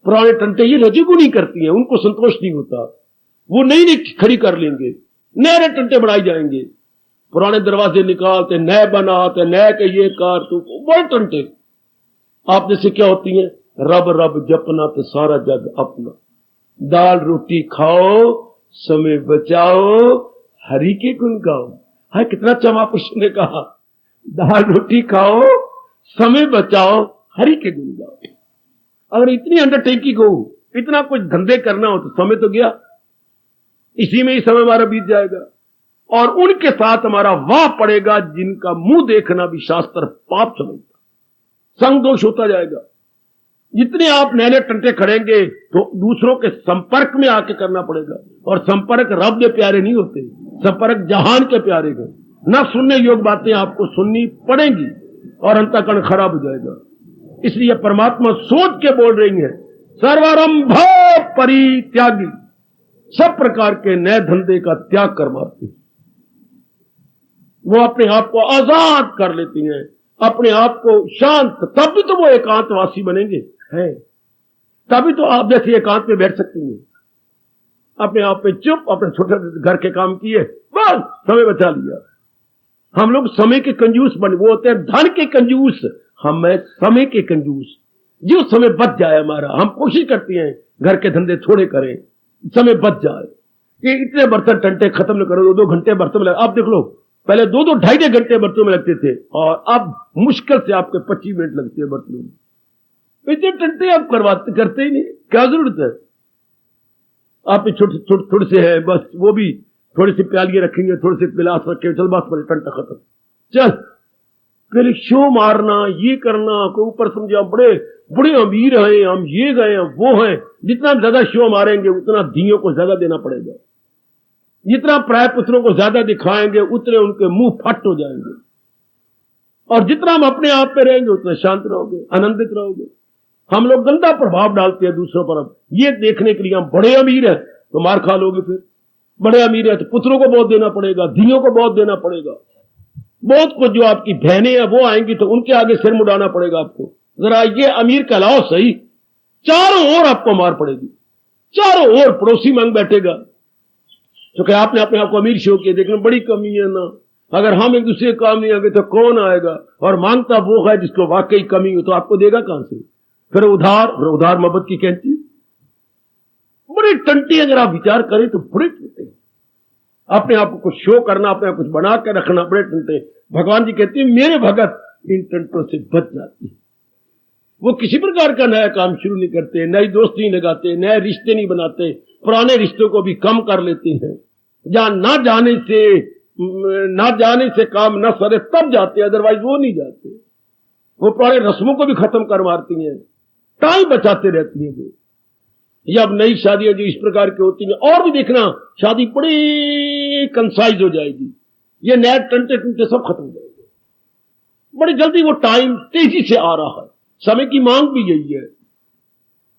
पुराने टंटे ये रजोगुनी करती हैं, उनको संतोष नहीं होता। वो नई नई खड़ी कर लेंगे, नए टंटे बनाई जाएंगे। पुराने दरवाजे निकालते नए बनाते, नए के ये कार तो बड़े टंटे। आप जैसे क्या होती है, रब रब जपना तो सारा जग अपना, दाल रोटी खाओ समय बचाओ हरि के गुण गाओ। हाय कितना अच्छा महापुरुष ने कहा, दाल रोटी खाओ समय बचाओ हरि के गुण गाओ। अगर इतनी अंडरटेकिंग हो, इतना कुछ धंधे करना हो तो समय तो गया, इसी में ही समय हमारा बीत जाएगा। और उनके साथ हमारा वाह पड़ेगा जिनका मुंह देखना भी शास्त्र पाप समझता, संग दोष होता जाएगा। जितने आप नए नए टंटे खड़ेंगे तो दूसरों के संपर्क में आके करना पड़ेगा। और संपर्क रब के प्यारे नहीं होते, संपर्क जहान के प्यारे हैं। न सुनने योग्य बातें आपको सुननी पड़ेंगी और अंतःकरण खराब हो जाएगा। इसलिए परमात्मा सोच के बोल रही है, सर्वारंभ परित्यागी, सब प्रकार के नए धंधे का त्याग कर मारती है। वो अपने आप को आजाद कर लेती हैं, अपने आप को शांत, तब भी तो वो एकांतवासी बनेंगे है, तभी तो आप जैसे एकांत में बैठ सकती हैं। अपने आप पे चुप, अपने छोटे घर के काम किए, बस समय बचा लिया। हम लोग समय के कंजूस बने, वो होते हैं धन के कंजूस, हम हैं समय के कंजूस। जो समय बच जाए हमारा, हम कोशिश करते हैं घर के धंधे थोड़े करें, समय बच जाए। ये इतने बर्तन टंटे खत्म न करो, 2-2 घंटे बर्तन में लगे। आप देख लो, पहले 2-2 ढाई घंटे बर्तनों में लगते थे और अब मुश्किल से आपके 25 मिनट लगते हैं बर्तनों में। इतने टंटे आप करते ही नहीं, क्या जरूरत है। आप थोड़े से है बस, वो भी थोड़ी सी प्यालियां रखेंगे, थोड़े से गिलास रखेंगे, चल बस पर टंटा खत्म। चल फिर शो मारना, ये करना, कोई ऊपर समझा बड़े बड़े अमीर हैं हम, ये गए हैं वो हैं। जितना ज्यादा शो मारेंगे उतना दियों को ज्यादा देना पड़ेगा। जितना प्राय पुत्रों को ज्यादा दिखाएंगे उतने उनके मुंह फट हो जाएंगे। और जितना हम अपने आप पे रहेंगे उतना शांत रहोगे, आनंदित रहोगे। हम लोग गंदा प्रभाव डालते हैं दूसरों पर। अब ये देखने के लिए हम बड़े अमीर हैं तो मार खा लोगे, फिर बड़े अमीर है तो पुत्रों को बहुत देना पड़ेगा, धियों को बहुत देना पड़ेगा। बहुत कुछ जो आपकी बहनें हैं वो आएंगी तो उनके आगे सिर मुड़ाना पड़ेगा आपको। जरा ये अमीर कहलाओ सही, चारों ओर आपको मार पड़ेगी, चारों ओर पड़ोसी मांग बैठेगा। तो क्या आपने अपने आप को अमीर शो किया, देखना बड़ी कमी है ना। अगर हम एक दूसरे काम नहीं आएंगे तो कौन आएगा। और मांगता वो है जिसको वाकई कमी हो, तो आपको देगा कहां से। फिर उधार मोहब्बत की कहती बड़ी टंटी। अगर आप विचार करें तो बड़े टंटे, अपने आप को कुछ शो करना, अपने आप कुछ बना कर रखना, बड़े टंटे। भगवान जी कहते हैं मेरे भगत इन टंटों से बच जाती है। वो किसी प्रकार का नया काम शुरू नहीं करते, नई दोस्ती नहीं लगाते, नए रिश्ते नहीं बनाते, पुराने रिश्तों को भी कम कर लेते हैं। जहां ना जाने से काम न सरे तब जाते, अदरवाइज वो नहीं जाते। वो पुराने रस्मों को भी खत्म कर मारती हैं, टाइम बचाते रहती हैं वो। या अब नई शादियां जो इस प्रकार की होती हैं, और भी देखना शादी बड़ी कंसाइज हो जाएगी, ये नए टंटे सब खत्म हो जाएंगे बड़ी जल्दी। वो टाइम तेजी से आ रहा है, समय की मांग भी यही है।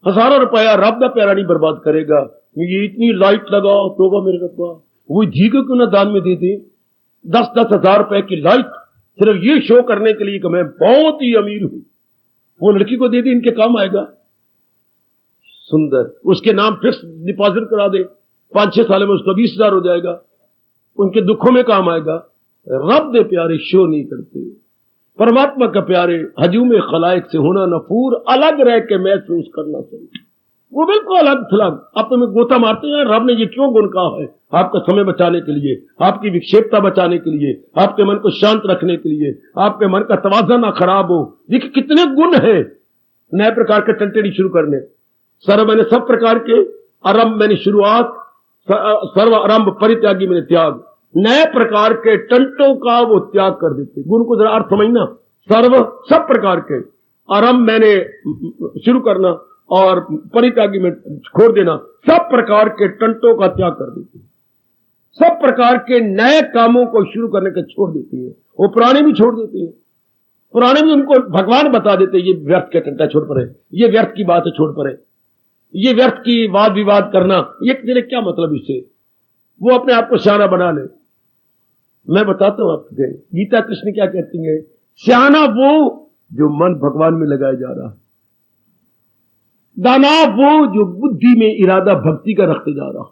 हजारों रुपया रब का प्यारा नहीं बर्बाद करेगा। ये इतनी लाइट लगाओ तो मेरे रब्बा, वो जी को क्यों ना दान में दे दे 10-10 हजार रुपए की लाइट, सिर्फ ये शो करने के लिए कि मैं बहुत ही अमीर हूं। वो लड़की को दे दे, इनके काम आएगा। सुंदर, उसके नाम फिक्स डिपॉजिट करा दे, 5-6 साल में उसका 20,000 हो जाएगा, उनके दुखों में काम आएगा। रब दे प्यारे शो नहीं करते, परमात्मा का प्यारे हजूम खलाइक से होना नफूर, अलग रह के महसूस करना चाहिए। वो बिल्कुल अलग थलग। आप में गोता मारते हैं, रब ने ये क्यों गुण कहा है? आपका समय बचाने के लिए, आपकी विक्षेपता बचाने के लिए, आपके मन को शांत रखने के लिए, आपके मन का तवाज़ुन ना खराब हो। देखिए कितने गुण है नए प्रकार के टंटेड़ी शुरू करने। सर्व मैंने सब प्रकार के, आरंभ मैंने शुरुआत, सर्व आरंभ परित्यागी मैंने त्याग। नए प्रकार के टंटों का वो त्याग कर देते। गुण को जरा अर्थ समझना। सर्व सब प्रकार के, आरंभ मैंने शुरू करना और परित्यागी में छोड़ देना। सब प्रकार के टंटों का त्याग कर देते हैं। सब प्रकार के नए कामों को शुरू करने के छोड़ देती है। वो पुराने भी छोड़ देती है। पुराने भी उनको भगवान बता देते हैं, ये व्यर्थ के टंटा छोड़ पड़े, ये व्यर्थ की बात छोड़ पड़े, ये व्यर्थ की वाद विवाद करना, ये तेरे क्या मतलब इससे? वो अपने आप को सियाना बना ले। मैं बताता हूं आपको, गीता कृष्ण क्या कहती है? सियाना वो जो मन भगवान में लगाया जा रहा है, दाना वो जो बुद्धि में इरादा भक्ति का रखते जा रहा।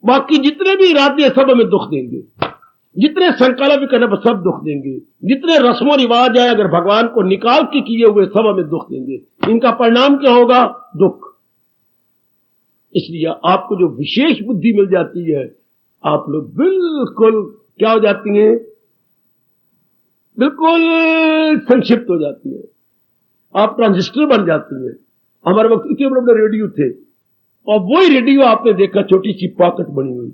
बाकी जितने भी इरादे सब हमें दुख देंगे, जितने संकल्प करने पर सब दुख देंगे, जितने रस्मों रिवाज है अगर भगवान को निकाल के किए हुए सब हमें दुख देंगे। इनका परिणाम क्या होगा? दुख। इसलिए आपको जो विशेष बुद्धि मिल जाती है, आप लोग बिल्कुल क्या हो जाती हैं? बिल्कुल संक्षिप्त हो जाती है। आप ट्रांजिस्टर बन जाती है। हमारे वक्त इतने बड़े बड़े रेडियो थे, और वही रेडियो आपने देखा छोटी सी पॉकेट बनी हुई।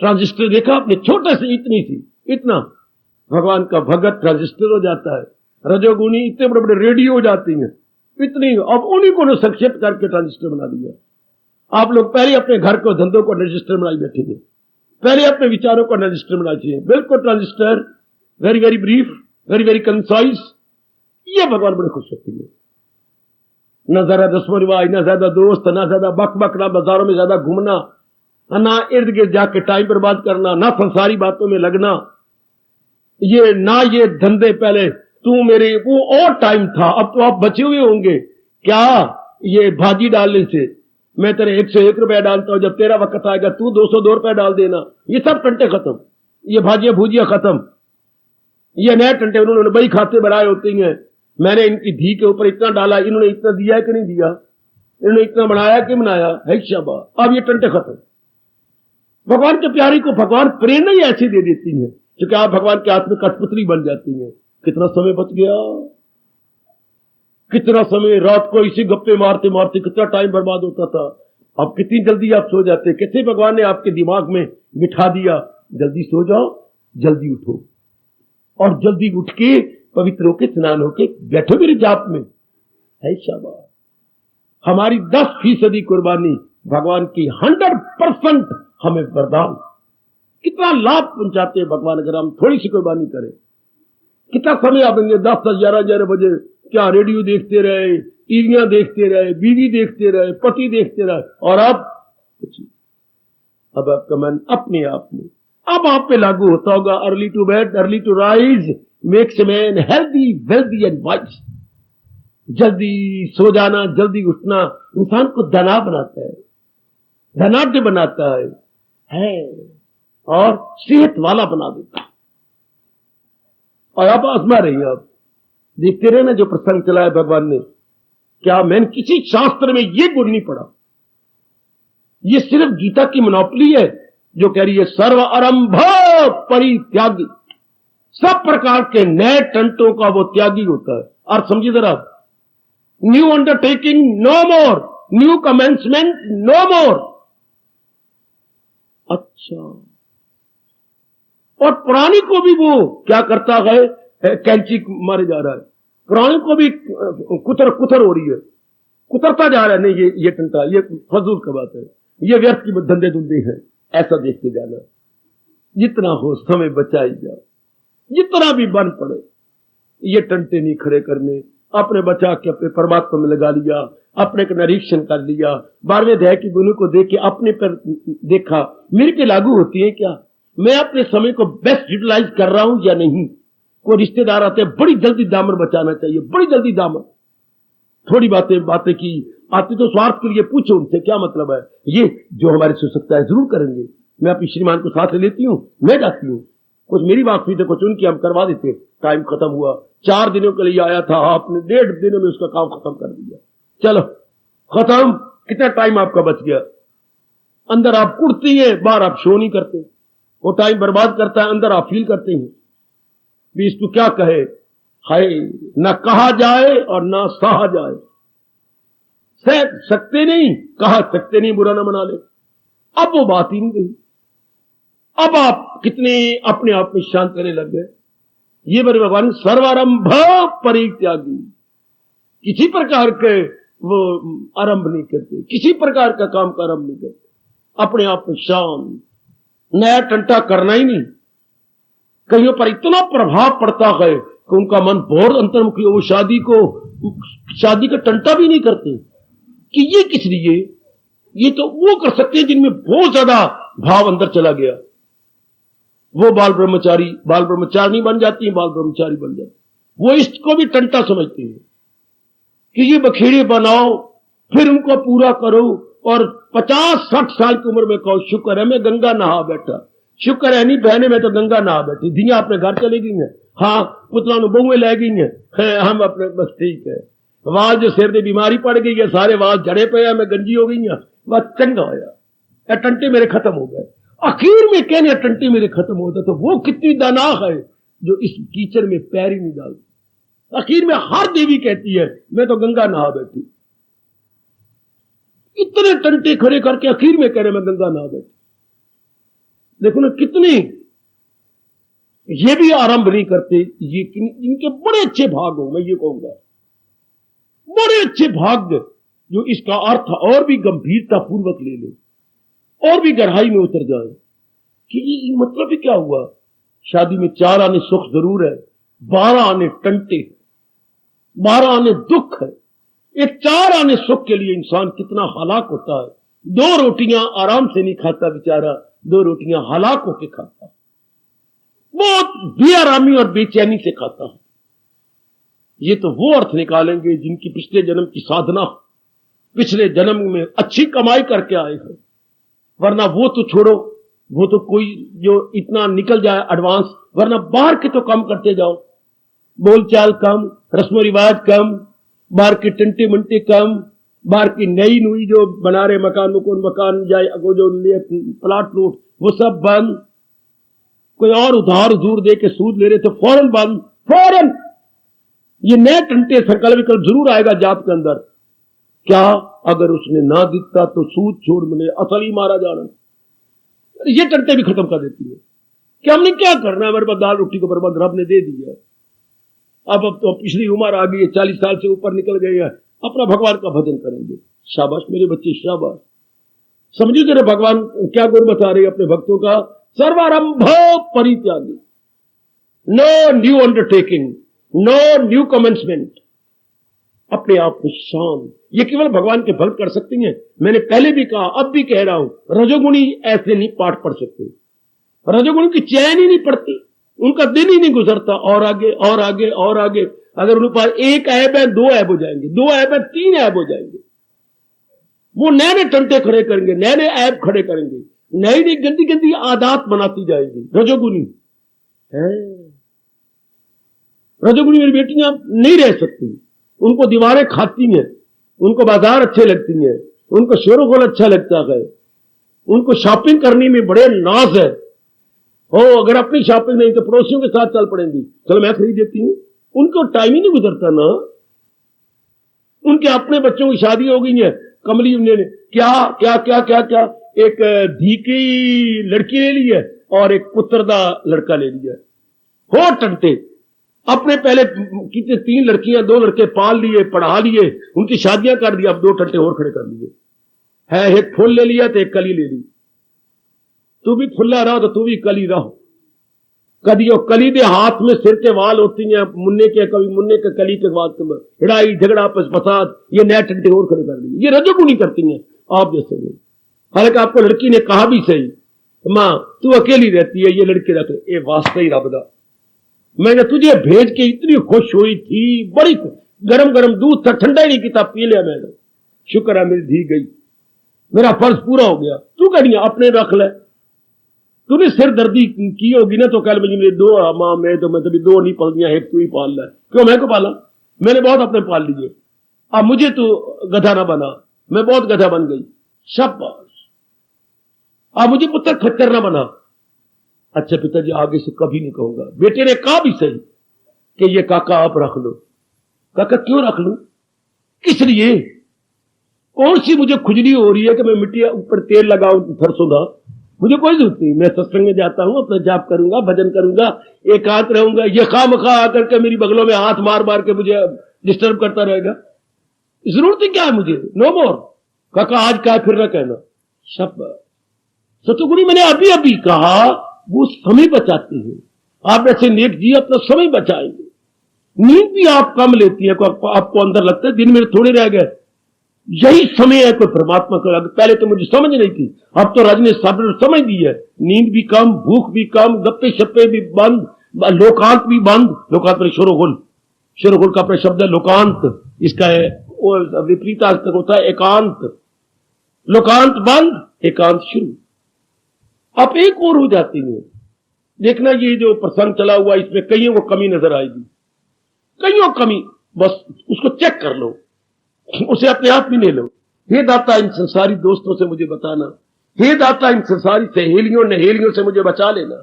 ट्रांजिस्टर देखा आपने? छोटा सी, इतनी सी, इतना। भगवान का भगत ट्रांजिस्टर हो जाता है। रजोगुनी इतने बड़े बड़े रेडियो हो जाती हैं, इतनी। अब उन्हीं को संक्षिप्त करके ट्रांजिस्टर बना दिया। आप लोग पहले अपने घर को, धंधों को रजिस्टर बनाई बैठेंगे, पहले अपने विचारों को रजिस्टर बनाई चाहिए। बिल्कुल transistor, very very brief, very very concise. ये भगवान बड़े खुश होते हैं। न ज्यादा रस्म रिवाज, न ज्यादा दोस्त, न ज्यादा बक बक, ना बाजारों में ज्यादा घूमना, ना इर्द गिर्द जाके टाइम बर्बाद करना, ना संसारी बातों में लगना, ये ना ये धंधे। पहले तू मेरे वो और टाइम था, अब तो आप बचे हुए होंगे क्या? ये भाजी डालने से मैं तेरे 101 रुपया डालता हूं, जब तेरा वक्त आएगा तू 202 रुपया डाल देना। ये सब टंटे खत्म, ये भाजियां भूजियां खत्म, ये नए टंटे। उन्होंने बड़ी खाते बनाए होते हैं, मैंने इनकी धी के ऊपर इतना डाला, इन्होंने इतना दिया है कि नहीं दिया, इन्होंने इतना बनाया कि बनाया है, शाबाश। अब ये टंटे खत्म। भगवान के प्यारी को भगवान प्रेरणा ही ऐसी दे देती है क्योंकि आप भगवान के हाथ में कठपुतली बन जाती हैं। कितना समय बच गया, कितना समय रात को इसी गप्पे मारते मारते कितना टाइम बर्बाद होता था। अब कितनी जल्दी आप सो जाते। कैसे भगवान ने आपके दिमाग में बिठा दिया, जल्दी सो जाओ, जल्दी उठो, और जल्दी उठ के पवित्र होके स्नान होके बैठो मेरे जाप में, है शाबाश। हमारी 10% कुर्बानी भगवान की 100% हमें वरदान। कितना लाभ पहुंचाते हैं भगवान अगर हम थोड़ी सी कुर्बानी करें। कितना समय आप 10-10, 11-11 बजे क्या रेडियो देखते रहे, टीवियां देखते रहे, बीवी देखते रहे, पति देखते रहे, और अब कुछ। अब आपका मन अपने आप में अब आप पे लागू होता होगा। Early to bed, early to rise makes a man healthy, wealthy and wise. जल्दी सो जाना, जल्दी उठना इंसान को धना बनाता है, धनाढ्य बनाता है और सेहत वाला बना देता है। और आप आजमा रही हैं, आप देखते रहे ना जो प्रसंग चला है भगवान ने। क्या मैंने किसी शास्त्र में ये गुण नहीं पढ़ा। ये सिर्फ गीता की मोनोपोली है जो कह रही है सर्व आरंभ परित्यागी। सब प्रकार के नए टंटों का वो त्यागी होता है। और समझिए जरा, new undertaking no more, new commencement no मोर। अच्छा, और पुरानी को भी वो क्या करता है, कैंची मारे जा रहा है। पुरानी को भी कुतर हो रही है, कुतरता जा रहा है। नहीं ये टंटा, ये फजूल का बात है, ये व्यर्थ की धंधे धुंधे हैं। ऐसा देखते जाना। जितना हो समय बचाई जाओ, जितना भी बन पड़े ये टंटे नहीं खड़े करने। अपने बचा के अपने परमात्मा में लगा लिया, अपने का निरीक्षण कर लिया। 12वें अध्याय की गुणों को देख के अपने पर देखा, मेरे पे लागू होती है क्या? मैं अपने समय को बेस्ट यूटिलाइज कर रहा हूं या नहीं? कोई रिश्तेदार आते हैं, बड़ी जल्दी दामन बचाना चाहिए, बड़ी जल्दी दामन। थोड़ी बातें की आती तो स्वार्थ के लिए, पूछो उनसे क्या मतलब है। ये जो हमारे से हो सकता है जरूर करेंगे। मैं अपनी श्रीमान को साथ ले लेती हूं, मैं जाती हूं, कुछ मेरी वाकफी थे, कुछ उनकी, हम करवा देते। टाइम खत्म हुआ, 4 दिनों के लिए आया था, आपने 1.5 दिनों में उसका काम खत्म कर दिया। चलो खत्म, कितना टाइम आपका बच गया। अंदर आप कुड़ती हैं, बाहर आप शो नहीं करते। वो टाइम बर्बाद करता है, अंदर आप फील करते हैं भी इसको क्या कहे, हाय ना कहा जाए और ना सहा जाए। सह सकते नहीं, कहा सकते नहीं, बुरा ना मना ले। अब वो बात ही नहीं रही। अब आप कितने अपने आप में शांत करने लग गए। ये मेरे भगवान सर्वारंभ परित्यागी, किसी प्रकार के वो आरंभ नहीं करते, किसी प्रकार का काम का आरंभ नहीं करते, अपने आप में शांत, नया टंटा करना ही नहीं। कहीं पर इतना प्रभाव पड़ता है कि उनका मन बहुत अंतर्मुखी, वो शादी का टंटा भी नहीं करते कि ये किस लिए, ये तो वो कर सकते हैं जिनमें बहुत ज्यादा भाव अंदर चला गया। वो बाल ब्रह्मचारी बन जाती है, बाल ब्रह्मचारी बन जाती। वो इसको भी टंटा समझती है कि ये बखेड़े बनाओ, फिर उनको पूरा करो, और 50-60 साल की उम्र में कहो शुक्र है मैं गंगा नहा बैठा, शुक्र है नहीं बहने में तो गंगा नहा बैठी, धिया अपने घर चली गई हैं, हाँ पुतला बहुए लै गई हैं, हम अपने बस ठीक है। वाल जो सिर की बीमारी पड़ गई है, सारे वाल जड़े पे हैं, मैं गंजी हो गई हैं, बस चंगा होया, टंटे मेरे खत्म हो गए। आखिर में कहने टंटे मेरे खत्म होता, तो वो कितनी दानाह है जो इस कीचड़ में पैर ही नहीं डालती। आखिर में हर देवी कहती है मैं तो गंगा नहा बैठी, इतने टंटे खड़े करके आखिर में कह रहे मैं गंगा नहा बैठी। देखो ना कितनी, ये भी आरंभ नहीं करते। ये इनके बड़े अच्छे भाग हो, मैं ये कहूंगा बड़े अच्छे भाग, जो इसका अर्थ और भी गंभीरता पूर्वक ले ले और भी गहराई में उतर जाए कि ये मतलब ही क्या हुआ। शादी में 4 आने सुख जरूर है, 12 आने टंटे, 12 आने दुख है। एक 4 आने सुख के लिए इंसान कितना हलाक होता है। 2 रोटियां आराम से नहीं खाता बेचारा, 2 रोटियां हलाक होके खाता है, बहुत बेआरामी और बेचैनी से खाता है। ये तो वो अर्थ निकालेंगे जिनकी पिछले जन्म की साधना, पिछले जन्म में अच्छी कमाई करके आए हैं। वरना वो तो छोड़ो, वो तो कोई जो इतना निकल जाए एडवांस, वरना बाहर के तो कम करते जाओ, बोलचाल कम, रस्म रिवाज कम, बाहर के टंटे मंटे कम, बाहर की नई नुई जो बना रहे मकान जाए जो प्लाट लूट वो सब बंद। कोई और उधार दे के सूद ले रहे तो फौरन बंद, फौरन। ये नए टंटे सर्कल विकल्प जरूर आएगा जाप के अंदर। क्या अगर उसने ना दिता तो सूद छोड़ मिले, असल ही मारा जाना। ये टंटे भी खत्म कर देती है कि हमने क्या करना है, मेरे पास दाल रोटी का प्रबंध रब ने दे दिया। अब तो पिछली उम्र आ गई है, 40 साल से ऊपर निकल गए हैं, अपना भगवान का भजन करेंगे। शाबाश मेरे बच्चे, शाबाश। समझो तेरे भगवान क्या गुण बता रहे अपने भक्तों का। सर्वारंभ परित्यागी, no new undertaking, no new commencement, अपने आप में शांत। ये केवल भगवान के भक्त कर सकते हैं। मैंने पहले भी कहा, अब भी कह रहा हूं, रजोगुणी ऐसे नहीं पाठ पढ़ सकते। रजोगुणी की चैन ही नहीं पड़ती, उनका दिन ही नहीं गुजरता, और आगे और आगे और आगे। अगर उनके पास 1 ऐब है, 2 ऐब हो जाएंगे, 2 ऐब है, 3 ऐब हो जाएंगे। वो नए नए टंटे खड़े करेंगे, नए नए ऐब खड़े करेंगे, नई नई गंदी गंदी आदत बनाती जाएंगी। रजोगुणी है, रजोगुणी मेरी बेटियां नहीं रह सकती। उनको दीवारें खाती हैं, उनको बाजार अच्छे लगती हैं, उनको शोर-गुल अच्छा लगता है, उनको शॉपिंग करने में बड़े नाज है। हो अगर अपनी शॉपिंग नहीं तो पड़ोसियों के साथ चल पड़ेंगी, चलो मैं खरीद देती हूं। उनको टाइम ही नहीं गुजरता ना। उनके अपने बच्चों की शादी हो गई है, कमली ने क्या क्या क्या क्या क्या, एक धी की लड़की ले ली है और एक पुत्र दा लड़का ले लिया। हो टंटे अपने पहले कितने 3 लड़कियां 2 लड़के पाल लिए, पढ़ा लिए, उनकी शादियां कर दी, अब 2 टंटे और खड़े कर लिए है। एक फूल ले लिया तो एक कली ले ली। तू भी फुल्ला रहो तो तू भी कली रहो। कभी वो कली दे हाथ में सिर के वाल होती हैं, मुन्ने के, कभी मुन्ने के कली के वाल, लड़ाई झगड़ा फसाद, ये नए टंटे और खड़े कर दिए। ये रजोगुणी करती हैं आप जैसे नहीं। हालांकि आपको लड़की ने कहा भी सही, मां तू अकेली रहती है, ये लड़के रख, ये वास्ता ही रब दा। मैंने तुझे भेज के इतनी खुश हुई थी, बड़ी गरम गरम दूध था, ठंडा ही नहीं किया, पी लिया मैंने, शुक्र है मेरी धी गई, मेरा फर्ज पूरा हो गया। तू कह अपने रख ले, तूने सिर दर्दी की होगी ना तो कल मुझे मेरे दो माँ मैं तभी दो नहीं पल एक तू ही पाल रहा है। क्यों मैं को पाला? मैंने बहुत अपने पाल लिए। अब मुझे तो गधा ना बना, मैं बहुत गधा बन गई। शाबाश। अब मुझे पुत्र खच्चर ना बना। अच्छा पिताजी आगे से कभी नहीं कहूंगा। बेटे ने कहा भी सही कि ये काका आप रख लो। काका क्यों रख लूं? किस लिए? कौन सी मुझे खुजली हो रही है कि मैं मिट्टी ऊपर तेल लगाऊं फरसूंगा? मुझे कोई जरूरत नहीं। मैं सत्संग में जाता हूं, अपना जाप करूंगा, भजन करूंगा, एकांत रहूंगा। ये खामखा आकर के मेरी बगलों में हाथ मार मार के मुझे डिस्टर्ब करता रहेगा। जरूरत ही क्या है मुझे? नो मोर। काका आज क्या फिर ना कहना। शाबाश। सतगुरु मैंने अभी अभी कहा वो समय बचाते हैं। आप ऐसे नेक जी अपना समय बचाएंगे। नींद भी आप कम लेती है, आपको अंदर लगता है दिन में थोड़े रह गए। यही समय है कोई परमात्मा का। पहले तो मुझे समझ नहीं थी, अब तो राज ने समझ दी है। नींद भी कम, भूख भी कम, गप्पे शप्पे भी बंद, लोकांत भी बंद। लोकांत पर शोरगुल, शोरगुल का अपना शब्द है लोकांत। इसका है विपरीतार्थक होता है एकांत। लोकांत बंद, एकांत शुरू। अब एक और हो जाती है। देखना ये जो प्रसंग चला हुआ इसमें कईयों को कमी नजर आएगी, कईयों कमी। बस उसको चेक कर लो, उसे अपने आप में ले लो। हे दाता इन संसारी दोस्तों से मुझे बताना, हे दाता इन संसारी सहेलियों नहेलियों से मुझे बचा लेना।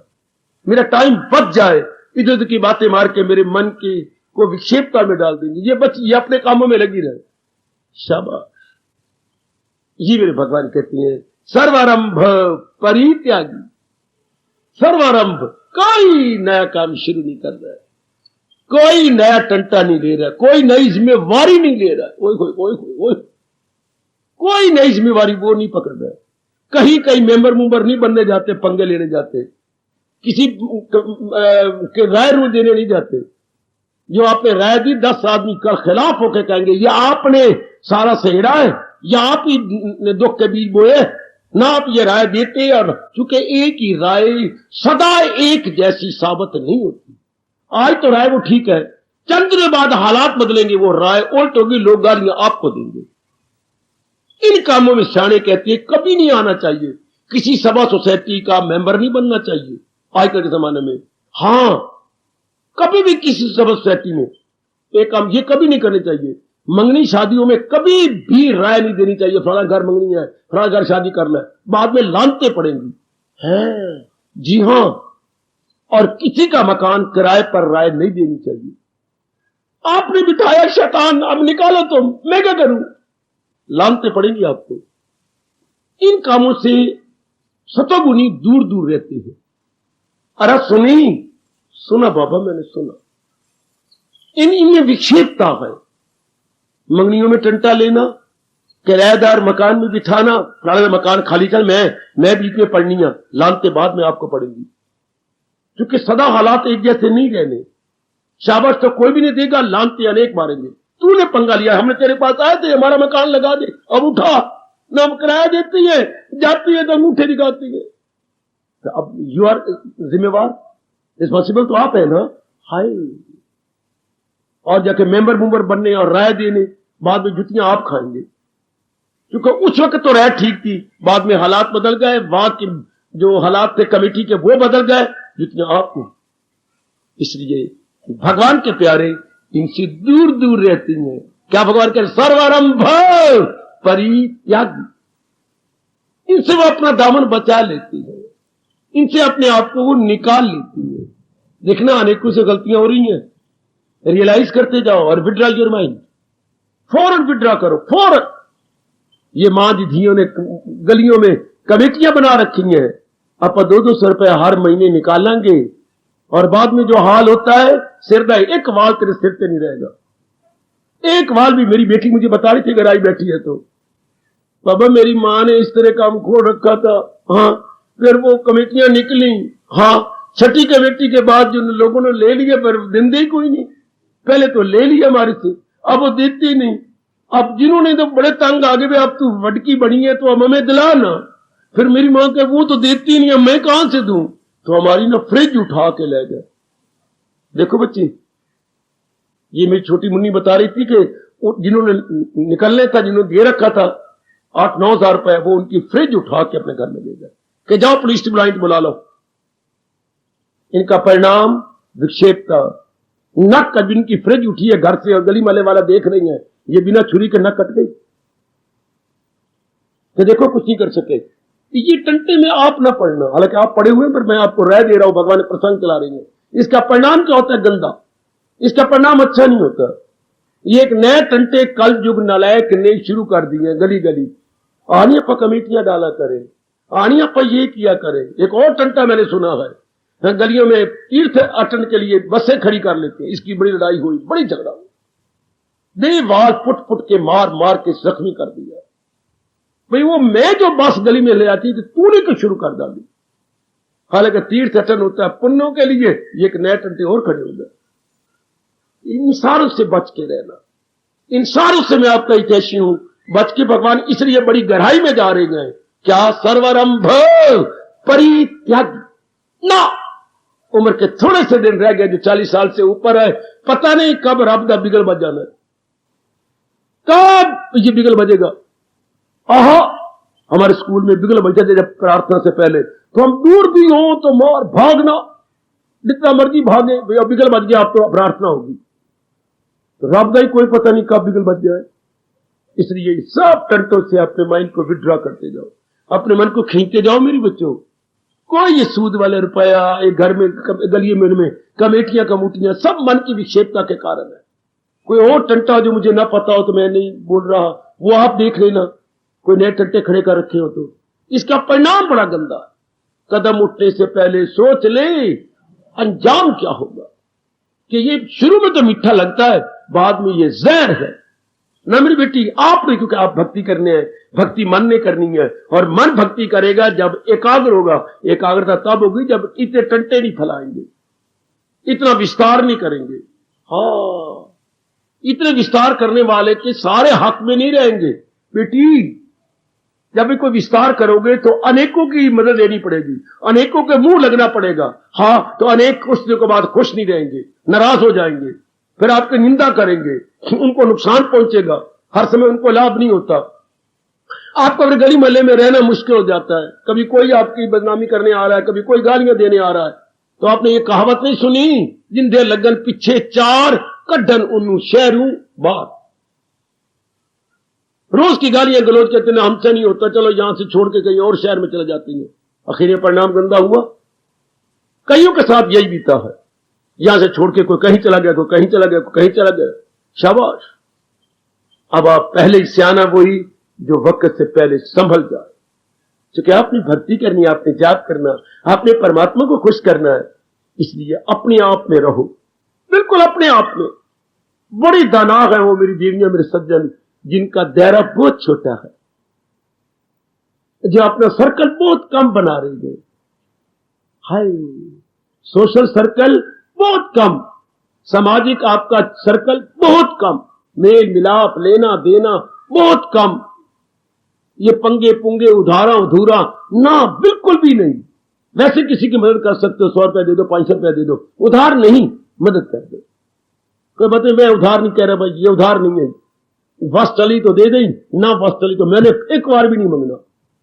मेरा टाइम बच जाए, इधर उधर की बातें मार के मेरे मन की को विक्षेपता में डाल देंगे। ये अपने कामों में लगी रहे। शाबाश। ये मेरे भगवान कहती हैं सर्वारंभ परित्यागी। सर्वारंभ, कोई नया काम शुरू नहीं कर रहा है, कोई नया टंटा नहीं ले रहा, कोई नई जिम्मेवारी नहीं ले रहा। कोई नई जिम्मेवारी वो नहीं पकड़ रहा है। कहीं कहीं मेंबर मुंबर नहीं बनने जाते, पंगे लेने जाते, किसी के राय रू देने नहीं जाते। जो आपने राय दी 10 आदमी का खिलाफ होकर कहेंगे ये आपने सारा सहेड़ा है, या आप ही दुख के बीज बोए ना, आप ये राय देते। और चूंकि एक ही राय सदा एक जैसी साबित नहीं होती। आज तो राय वो ठीक है, चंद दिनों बाद हालात बदलेंगे, वो राय उल्ट होगी, लोग गालियां आपको देंगे। इन कामों में शाने कहती है कभी नहीं आना चाहिए। किसी सभा सोसाइटी का मेंबर नहीं बनना चाहिए आजकल के जमाने में। हां, कभी भी किसी सभा सोसाइटी में एक काम ये कभी नहीं करने चाहिए। मंगनी शादियों में कभी भी राय नहीं देनी चाहिए, फलाना घर मंगनी है, फलाना घर शादी कर ले, बाद में लानते पड़ेंगी। है जी हां। और किसी का मकान किराए पर राय नहीं देनी चाहिए। आपने बिठाया शैतान, अब निकालो तुम, मैं क्या करूं? लानते पड़ेंगी आपको। इन कामों से सतोगुणी दूर दूर रहते हैं। अरे सुना बाबा, मैंने सुना। इनमें विक्षेपता है। मंगनियों में टंटा लेना, किराएदार मकान में बिठाना, फलाना मकान खाली कर, मैं बीच में पड़नी है, लानते बाद में आपको पड़ेंगी। क्योंकि सदा हालात एक जैसे नहीं रहने। शाबाश तो कोई भी नहीं देगा, लानते अनेक मारेंगे। तूने पंगा लिया, हमने तेरे पास आए थे, हमारा मकान लगा दे, अब उठा ना, हम किराया देती है, जाती है तो अंगूठे दिखाती है। तो अब यू आर जिम्मेवार, रिस्पॉन्सिबल तो आप है ना। हाय। और जाके मेंबर मुंबर बनने और राय देने, बाद में जुतियां आप खाएंगे। क्योंकि उस वक्त तो राय ठीक थी, बाद में हालात बदल गए, वहां के जो हालात थे कमेटी के वो बदल गए, जुतियां आपको। इसलिए भगवान के प्यारे इनसे दूर दूर रहती हैं। क्या भगवान के सर्वारंभ परित्यागी, इनसे वो अपना दामन बचा लेती है, इनसे अपने आप को वो निकाल लेती है। देखना अनेकों से गलतियां हो रही हैं, रियलाइज करते जाओ और विड्रॉ योर माइंड। फौरन विड्रॉ करो, फौरन। ये मां दीदियों ने गलियों में कमेटियां बना रखी हैं, आप 200 रुपए हर महीने निकालेंगे और बाद में जो हाल होता है, सिर एक वाल तेरे सिर पे नहीं रहेगा। एक वाल भी। मेरी बेटी मुझे बता रही थी, अगर आई बैठी है तो, बाबा मेरी मां ने इस तरह काम खोल रखा था। हाँ, फिर वो कमेटियां निकली। हाँ, छठी कमेटी के बाद जो लोगों ने ले लिया, पर दिन दे कोई नहीं। पहले तो ले लिया हमारे से, अब वो देती नहीं। अब जिन्होंने तो बड़े तंग आगे भी, अब तू वडकी बनी है तो अब हमें दिला ना। फिर मेरी मां के वो तो देती नहीं, अब मैं कहां से दूं? तो हमारी ना फ्रिज उठा के ले गए। देखो बच्ची, ये मेरी छोटी मुन्नी बता रही थी कि जिन्होंने निकलने था, जिन्होंने दे रखा था 8-9 हजार रुपए, वो उनकी फ्रिज उठा के अपने घर में ले गए कि जाओ पुलिस बुलाई बुला लो, इनका परिणाम विक्षेपता। नक का जिनकी फ्रिज उठी है घर से और गली मोहल्ले वाला देख रही है, ये बिना छुरी के नक कट गई तो देखो कुछ नहीं कर सके। ये टंटे में आप ना पढ़ना, हालांकि आप पढ़े हुए पर मैं आपको राय दे रहा हूं, भगवान प्रसंग चला रही है। इसका परिणाम क्या होता है? गंदा। इसका परिणाम अच्छा नहीं होता। ये एक नए टंटे कल युग नालायक ने शुरू कर दिए गली गली। आनिया पर कमेटियां डाला करें, आनिया पर ये किया करें। एक और टंटा मैंने सुना है, गलियों में तीर्थ अटन के लिए बसें खड़ी कर लेते हैं। इसकी बड़ी लड़ाई हुई, बड़ी झगड़ा हुई, देवाल फुट फुट के मार मार के जख्मी कर दिया। भाई वो मैं जो बस गली में ले आती थी तूने क्यों शुरू कर डाली? हालांकि तीर्थ अटन होता है पुण्यों के लिए, ये एक नए टंटे और खड़े हो गए। इन सारों से बच के रहना, इन सारों से मैं आपका हितैषी हूं। बच के भगवान इसलिए बड़ी गहराई में जा रहे हैं। क्या? सर्वरंभ परित्याग ना। उम्र के थोड़े से दिन रह गए, जो 40 साल से ऊपर है, पता नहीं कब रब दा बिगल बज जाना है, कब ये बिगल बजेगा। आहा, हमारे स्कूल में बिगल बजते थे जब प्रार्थना से पहले, तो हम दूर भी हो तो मार भागना, जितना मर्जी भागे, भैया बिगल बज गया, आप तो प्रार्थना होगी। तो रब का ही कोई पता नहीं कब बिगल बज जाए। इसलिए सब टंटों से अपने माइंड को विड्रॉ करते जाओ, अपने मन को खींचते जाओ। मेरी बच्चों, कोई ये सूद वाले रुपया, एक घर में गलिए में कमेटियां कमूटियां, सब मन की विक्षेपता के कारण है। कोई और टंटा जो मुझे ना पता हो तो मैं नहीं बोल रहा, वो आप देख लेना। कोई नए टंटे खड़े कर रखे हो तो इसका परिणाम बड़ा गंदा है। कदम उठने से पहले सोच ले अंजाम क्या होगा। कि ये शुरू में तो मीठा लगता है, बाद में ये जहर है ना मेरी बेटी। आप नहीं, क्योंकि आप भक्ति करने हैं, भक्ति मन ने करनी है, और मन भक्ति करेगा जब एकाग्र होगा। एकाग्रता तब होगी जब इतने टंटे नहीं फैलाएंगे, इतना विस्तार नहीं करेंगे। हाँ, इतने विस्तार करने वाले के सारे हक में नहीं रहेंगे बेटी। जब भी कोई विस्तार करोगे तो अनेकों की मदद लेनी पड़ेगी, अनेकों के मुंह लगना पड़ेगा। हाँ, तो अनेक कुछ दिनों के बाद खुश नहीं रहेंगे, नाराज हो जाएंगे, फिर आपकी निंदा करेंगे, उनको नुकसान पहुंचेगा। हर समय उनको लाभ नहीं होता। आपको अपने गली मोहल्ले में रहना मुश्किल हो जाता है। कभी कोई आपकी बदनामी करने आ रहा है, कभी कोई गालियां देने आ रहा है। तो आपने ये कहावत नहीं सुनी, जिंदे लगन पीछे चार कड्डन उन्नू शहरों बात। रोज की गालियां गलोच कहते हैं हमसे नहीं होता, चलो यहां से छोड़ के कहीं और शहर में चले जाती हैं। आखिर परिणाम गंदा हुआ। कईयों के साथ यही बीता है, यहां से छोड़ के कोई कहीं चला गया, कोई कहीं चला गया, कोई कहीं चला गया। शाबाश, अब आप पहले ही सियाना वही जो वक्त से पहले संभल जाए। क्योंकि आपने भक्ति करनी है, आपने जाप करना, आपने परमात्मा को खुश करना है। इसलिए अपने आप में रहो, बिल्कुल अपने आप में। बड़ी दानाग है वो मेरी देवियां, मेरे सज्जन, जिनका दायरा बहुत छोटा है, जो अपना सर्कल बहुत कम बना रही है। हाय, सोशल सर्कल बहुत कम, सामाजिक आपका सर्कल बहुत कम, मेल मिलाप लेना देना बहुत कम। ये पंगे पुंगे उधारा उधूरा ना, बिल्कुल भी नहीं। वैसे किसी की मदद कर सकते हो, 100 रुपया दे दो, 500 रुपया दे दो, उधार नहीं, मदद कर दो। कोई बताए मैं उधार नहीं कह रहा भाई, ये उधार नहीं है। बस चली तो दे दी, ना बस चली तो मैंने एक बार भी नहीं मांगना,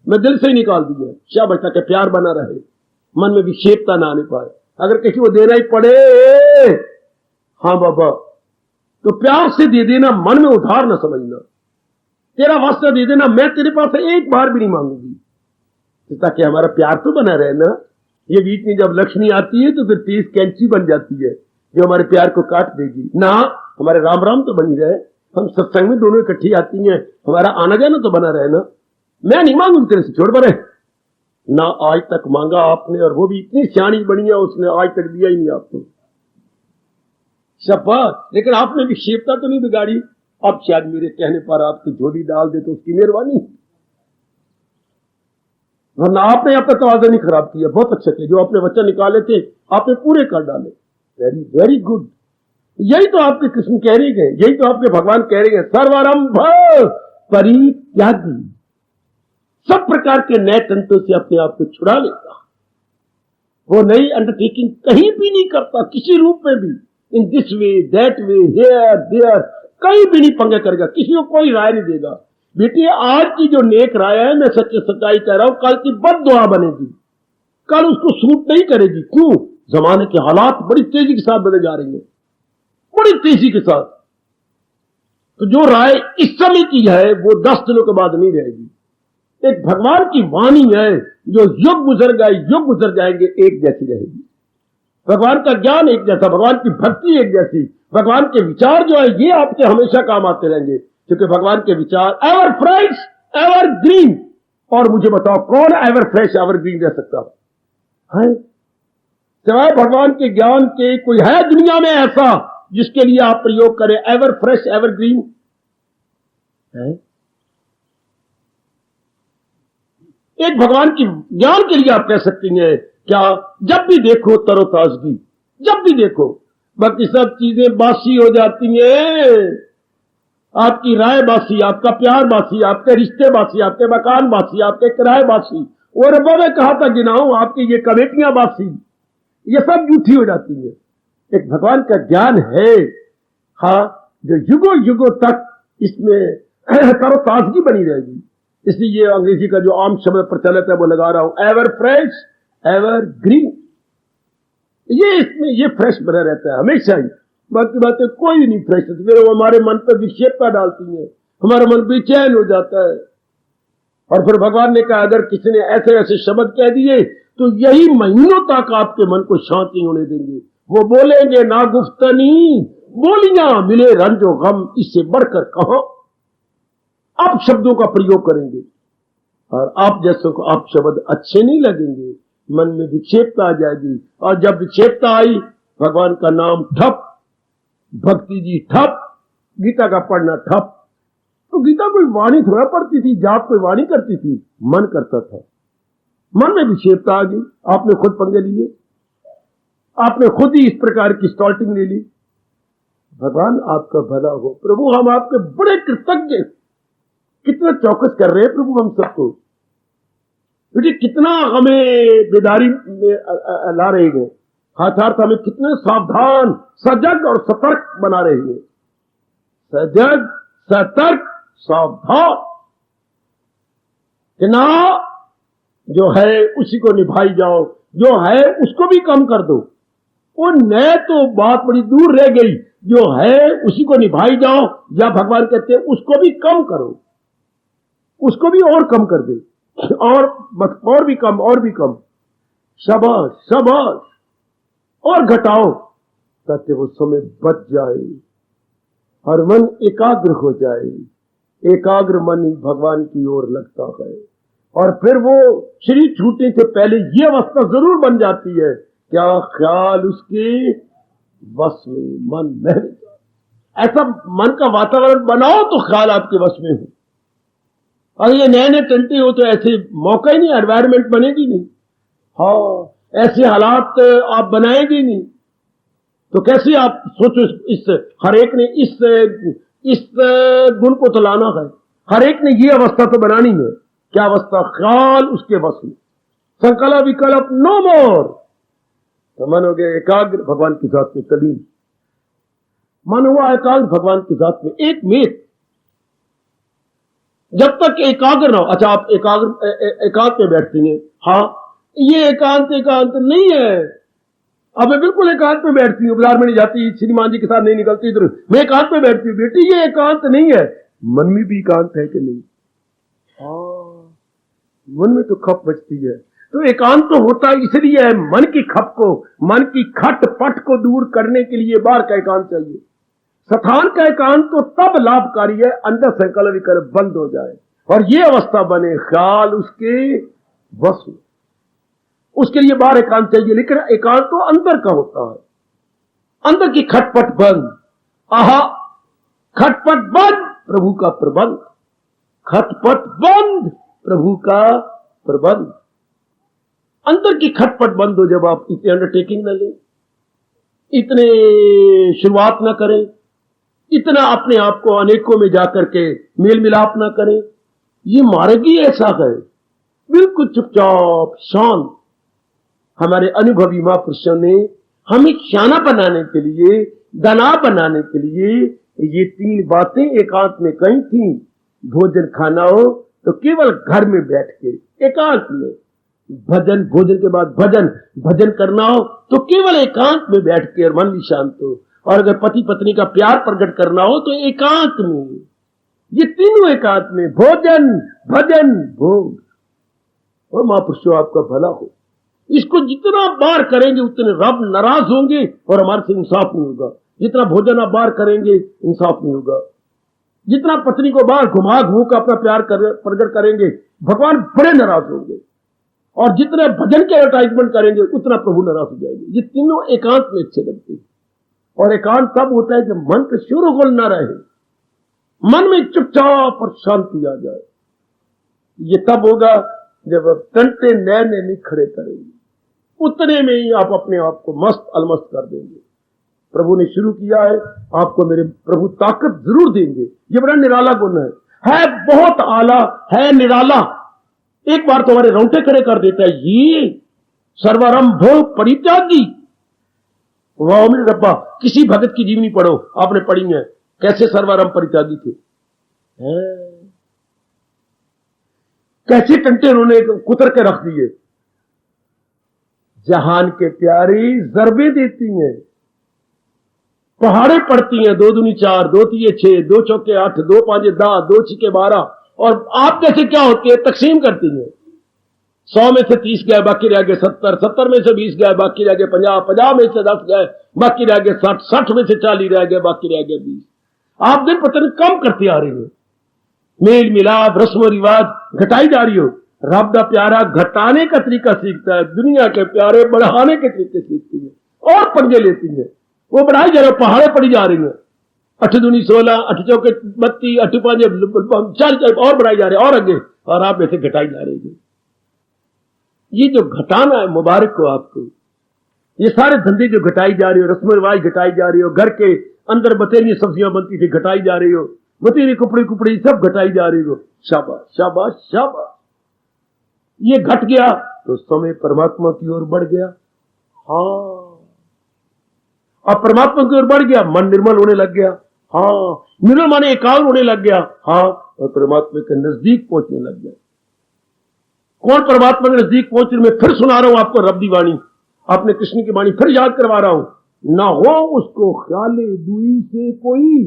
मैं दिल से ही निकाल दिया। शाबाश, ताकि प्यार बना रहे, मन में विक्षेपता ना आने पाए। अगर किसी को देना ही पड़े, हाँ बाबा, तो प्यार से दे देना, मन में उधार ना समझना। तेरा वास्ता दे देना, मैं तेरे पास एक बार भी नहीं मांगूंगी, ताकि हमारा प्यार तो बना रहे ना। ये बीच में जब लक्ष्मी आती है तो फिर तेज कैंची बन जाती है जो हमारे प्यार को काट देगी ना। हमारे राम राम तो बनी रहे, हम सत्संग में दोनों इकट्ठी आती हैं, हमारा आना जाना तो बना रहे ना। मैं नहीं मांगूंगी तेरे से, छोड़ परे ना। आज तक मांगा आपने, और वो भी इतनी सियानी बनी है, उसने आज तक दिया ही नहीं आपको। शाबाश, लेकिन आपने विक्षेपता तो नहीं बिगाड़ी। अब शायद मेरे कहने पर आपकी झोली डाल दे तो उसकी मेहरबानी, वरना आपने अब तक तवाज़ुन नहीं खराब किया। बहुत अच्छा किया, जो आपने वचन निकाले थे आपने पूरे कर डाले। Very very good. यही तो आपके कृष्ण कह रहे हैं, यही तो आपके भगवान कह रहे हैं, सर्वारंभ परित्यागी। सब प्रकार के नए तंत्रों से अपने आप को छुड़ा लेता, वो नई अंडरटेकिंग कहीं भी नहीं करता, किसी रूप में भी। In this way, that way, here there, कहीं भी नहीं पंगे करेगा, किसी को कोई राय नहीं देगा। बेटी, आज की जो नेक राय है, मैं सच्चाई कह रहा हूं, कल की बद दुआ बनेगी, कल उसको सूट नहीं करेगी। क्यों? जमाने के हालात बड़ी तेजी के साथ बदले जा रही हैं, बड़ी तेजी के साथ। तो जो राय इस समय की है वो 10 दिनों के बाद नहीं रहेगी। एक भगवान की वाणी है जो युग गुजर गए, युग गुजर जाएंगे, एक जैसी रहेगी। भगवान का ज्ञान एक जैसा, भगवान की भक्ति एक जैसी, भगवान के विचार जो है ये आपके हमेशा काम आते रहेंगे, क्योंकि भगवान के विचार एवर फ्रेश एवर ग्रीन। और मुझे बताओ कौन एवर फ्रेश एवर ग्रीन रह सकता है? सिवाय भगवान के ज्ञान के कोई है दुनिया में ऐसा जिसके लिए आप प्रयोग करें एवर फ्रेश एवर ग्रीन? है? एक भगवान की ज्ञान के लिए आप कह सकती हैं क्या? जब भी देखो तरोताजगी, जब भी देखो। बाकी सब चीजें बासी हो जाती हैं, आपकी राय बासी, आपका प्यार बासी, आपके रिश्ते बासी, आपके मकान बासी, आपके किराए बासी, और रब्बा में कहा था गिनाऊं आपकी ये कमेटियां बासी, ये सब झूठी हो जाती है। एक भगवान का ज्ञान है, हाँ, जो युगों युगों तक इसमें तरोताजगी बनी रहेगी। इसलिए ये अंग्रेजी का जो आम शब्द प्रचलित है वो लगा रहा हूं, एवर फ्रेश एवर ग्रीन। ये इसमें ये फ्रेश बना रहता है हमेशा ही। बाकी बातें कोई नहीं फ्रेश होती, फिर वो हमारे मन पर विक्षेपता डालती है, हमारा मन बेचैन हो जाता है। और फिर भगवान ने कहा अगर किसी ने ऐसे ऐसे शब्द कह दिए तो यही महीनों तक आपके मन को शांत नहीं होने देंगे। वो बोलेंगे ना गुफ्तनी बोलियां मिले रंजो गम, इससे बढ़कर कहां आप शब्दों का प्रयोग करेंगे। और आप जैसों को आप शब्द अच्छे नहीं लगेंगे, मन में विक्षेपता आ जाएगी। और जब विक्षेपता आई, भगवान का नाम ठप, भक्ति जी ठप, गीता का पढ़ना ठप। तो गीता कोई वाणी थोड़ा पढ़ती थी, जाप कोई वाणी करती थी, मन करता था। मन में विक्षेपता आ गई, आपने खुद पंगे लिए, आपने खुद ही इस प्रकार की स्टार्टिंग ले ली। भगवान आपका भला हो प्रभु, हम आपके बड़े कृतज्ञ, कितना चौकस कर रहे हैं प्रभु हम सबको, क्योंकि कितना हमें बेदारी में ला रहे हैं, अर्थात हमें कितने सावधान सजग और सतर्क बना रहे हैं। सजग सतर्क सावधान, कि ना जो है उसी को निभाई जाओ, जो है उसको भी कम कर दो। वो न तो बात बड़ी दूर रह गई, जो है उसी को निभाई जाओ, या भगवान कहते हैं उसको भी कम करो, उसको भी और कम कर दे, और भी कम, और भी कम, शाबाश शाबाश, और घटाओ, ताकि वो समय बच जाए और मन एकाग्र हो जाए। एकाग्र मन ही भगवान की ओर लगता है। और फिर वो शरीर छूटने से पहले ये अवस्था जरूर बन जाती है, क्या ख्याल उसके वश में, मन में। ऐसा मन का वातावरण बनाओ तो ख्याल आपके वश में हो। और ये नए नए टंटे हो तो ऐसे मौका ही नहीं, एनवायरमेंट बनेगी नहीं, हाँ, ऐसे हालात आप बनाएंगे नहीं। तो कैसे आप सोचो, इस हर एक ने इस गुण को तो लाना है, हर एक ने ये अवस्था तो बनानी है। क्या अवस्था? ख्याल उसके बस में, संकल्प विकल्प नो मोर। तो मन हो गया एकाग्र भगवान की जात में, कलीन मन हुआ एकाग्र भगवान की जात में, एक मिनट जब तक एकाग्र ना हो। अच्छा, आप एकांत में बैठती हैं, हाँ, ये एकांत नहीं है। अब मैं बिल्कुल एकांत में बैठती हूँ, बाजार में नहीं जाती, श्रीमान जी के साथ नहीं निकलती, इधर मैं एकांत में बैठती हूँ। बेटी ये एकांत नहीं है। मन में भी एकांत है कि नहीं? हाँ, मन में तो खप बचती है। तो एकांत तो होता इसलिए है, मन की खप को, मन की खट पट को दूर करने के लिए बाहर का एकांत चाहिए। स्थान का एकांत तो तब लाभकारी है, अंदर संकल्प विकल्प बंद हो जाए और ये अवस्था बने, ख्याल उसके वश में। उसके लिए बाहर एकांत चाहिए, लेकिन एकांत तो अंदर का होता है। अंदर की खटपट बंद, आहा, खटपट बंद, प्रभु का प्रबंध, खटपट बंद, प्रभु का प्रबंध। अंदर की खटपट बंद हो जब आप इतने अंडरटेकिंग न लें, इतने शुरुआत न करें, इतना अपने आप को अनेकों में जाकर के मेल मिलाप न करें। ये मार्ग ही ऐसा है, बिल्कुल चुपचाप शांत। हमारे अनुभवी महापुरुषों ने हमें शाना बनाने के लिए, दाना बनाने के लिए ये 3 बातें एकांत में कही थी। भोजन खाना हो तो केवल घर में बैठ के एकांत में, भजन, भोजन के बाद भजन, भजन करना हो तो केवल एकांत में बैठ के मन भी शांत हो, और अगर पति पत्नी का प्यार प्रकट करना हो तो एकांत में। ये तीनों एकांत में, भोजन, भजन, भोग। और महापुरुषों आपका भला हो। इसको जितना बार करेंगे उतने रब नाराज होंगे और हमारे से इंसाफ नहीं होगा। जितना भोजन आप बार करेंगे इंसाफ नहीं होगा। जितना पत्नी को बार घुमा घूम कर अपना प्यार प्रकट करेंगे भगवान बड़े नाराज होंगे, और जितने भजन के एडवर्टाइजमेंट करेंगे उतना प्रभु नाराज हो जाएंगे। ये तीनों एकांत में अच्छे लगते हैं, और एकांत तब होता है जब मन पे शोरगुल ना रहे, मन में चुपचाप और शांति आ जाए। ये तब होगा जब आप टंटे नए नहीं खड़े करेंगे, उतने में ही आप अपने आप को मस्त अलमस्त कर देंगे। प्रभु ने शुरू किया है, आपको मेरे प्रभु ताकत जरूर देंगे। ये बड़ा निराला गुण है बहुत आला है, निराला। एक बार तो हमारे रोंगटे खड़े कर देता है। ये सर्वारंभ परित्यागी। वाह मेरे रब्बा, किसी भगत की जीवनी पढ़ो, आपने पढ़ी है कैसे सर्वारंभ परित्यागी थे, कैसे टंटे उन्होंने कुतर के रख दिए। जहान के प्यारी जरबे देती हैं, पहाड़े पड़ती हैं, 2 दूनी 4, 2 तिये 6, 2 चौके 8, 2 पांचे 10, 2 छिके 12, और आप जैसे क्या होती है तकसीम करती हैं। 100 में से 30 गए, बाकी रह गए 70, 70 में से 20 गए, बाकी रह गए 50, 50 में से 10 गए, बाकी रह गए 60, 60 में से 40 रह गए, बाकी रह गए 20। आप दिन प्रतिदिन कम करते आ रहे हो। मेल मिलाप, रस्म रिवाज घटाई जा रही हो। रब दा प्यारा घटाने का तरीका सीखता है, दुनिया के प्यारे बढ़ाने के तरीके सीखती है और पंगे लेती है। वो बढ़ाई जा रहे, पहाड़े पड़ी जा रही है। 8 दूनी 16, 8 चौके 32, 8 पांचे 40, और बढ़ाई जा रहे और आगे, और आप ऐसे घटाई जा रहे हैं। ये जो घटाना है, मुबारक हो आपको। ये सारे धंधे जो घटाई जा रही हो, रस्म रिवाज घटाई जा रही हो, घर के अंदर बतेरी सब्जियां बनती थी घटाई जा रही हो, बतेरी कुपड़ी सब घटाई जा रही हो। शाबाश शाबाश शाबाश। ये घट गया तो समय परमात्मा की ओर बढ़ गया। हाँ, अब परमात्मा की ओर बढ़ गया, मन निर्मल होने लग गया। हाँ, निर्मल माने एकाग्र होने लग गया। हाँ, और परमात्मा के नजदीक पहुंचने लग गया। कौन परमात्मा के नजदीक पहुंचने? मैं फिर सुना रहा हूं आपको रब दी वाणी, आपने कृष्ण की वाणी फिर याद करवा रहा हूं। ना हो उसको ख्याले दुई से कोई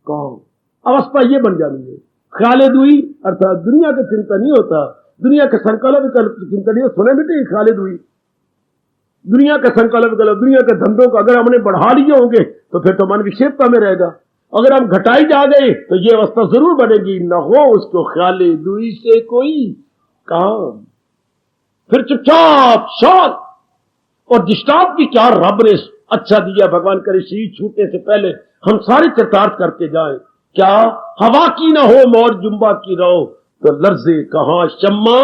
काम। अवस्था ये बन जानी है। ख्याले दुई अर्थात दुनिया का चिंता नहीं होता, दुनिया के संकल्प विकल्प की चिंता नहीं हो। सुने बेटे, ख्याले दुई दुनिया का संकल्प विकल्प, दुनिया के धंधों का अगर हमने बढ़ा लिए होंगे तो फिर तो मन विक्षेपता में रहेगा। अगर हम घटाई जा गए तो ये अवस्था जरूर बनेगी। न हो उसको ख्याले दुई से कोई काम। फिर चुपचाप शांत। और दृष्टांत भी क्या रब ने अच्छा दिया। भगवान करे शरीर छूटने से पहले हम सारे चरितार्थ करके जाएं। क्या हवा की ना हो मौर जुम्बा की रहो, तो लर्जे कहां शम्मा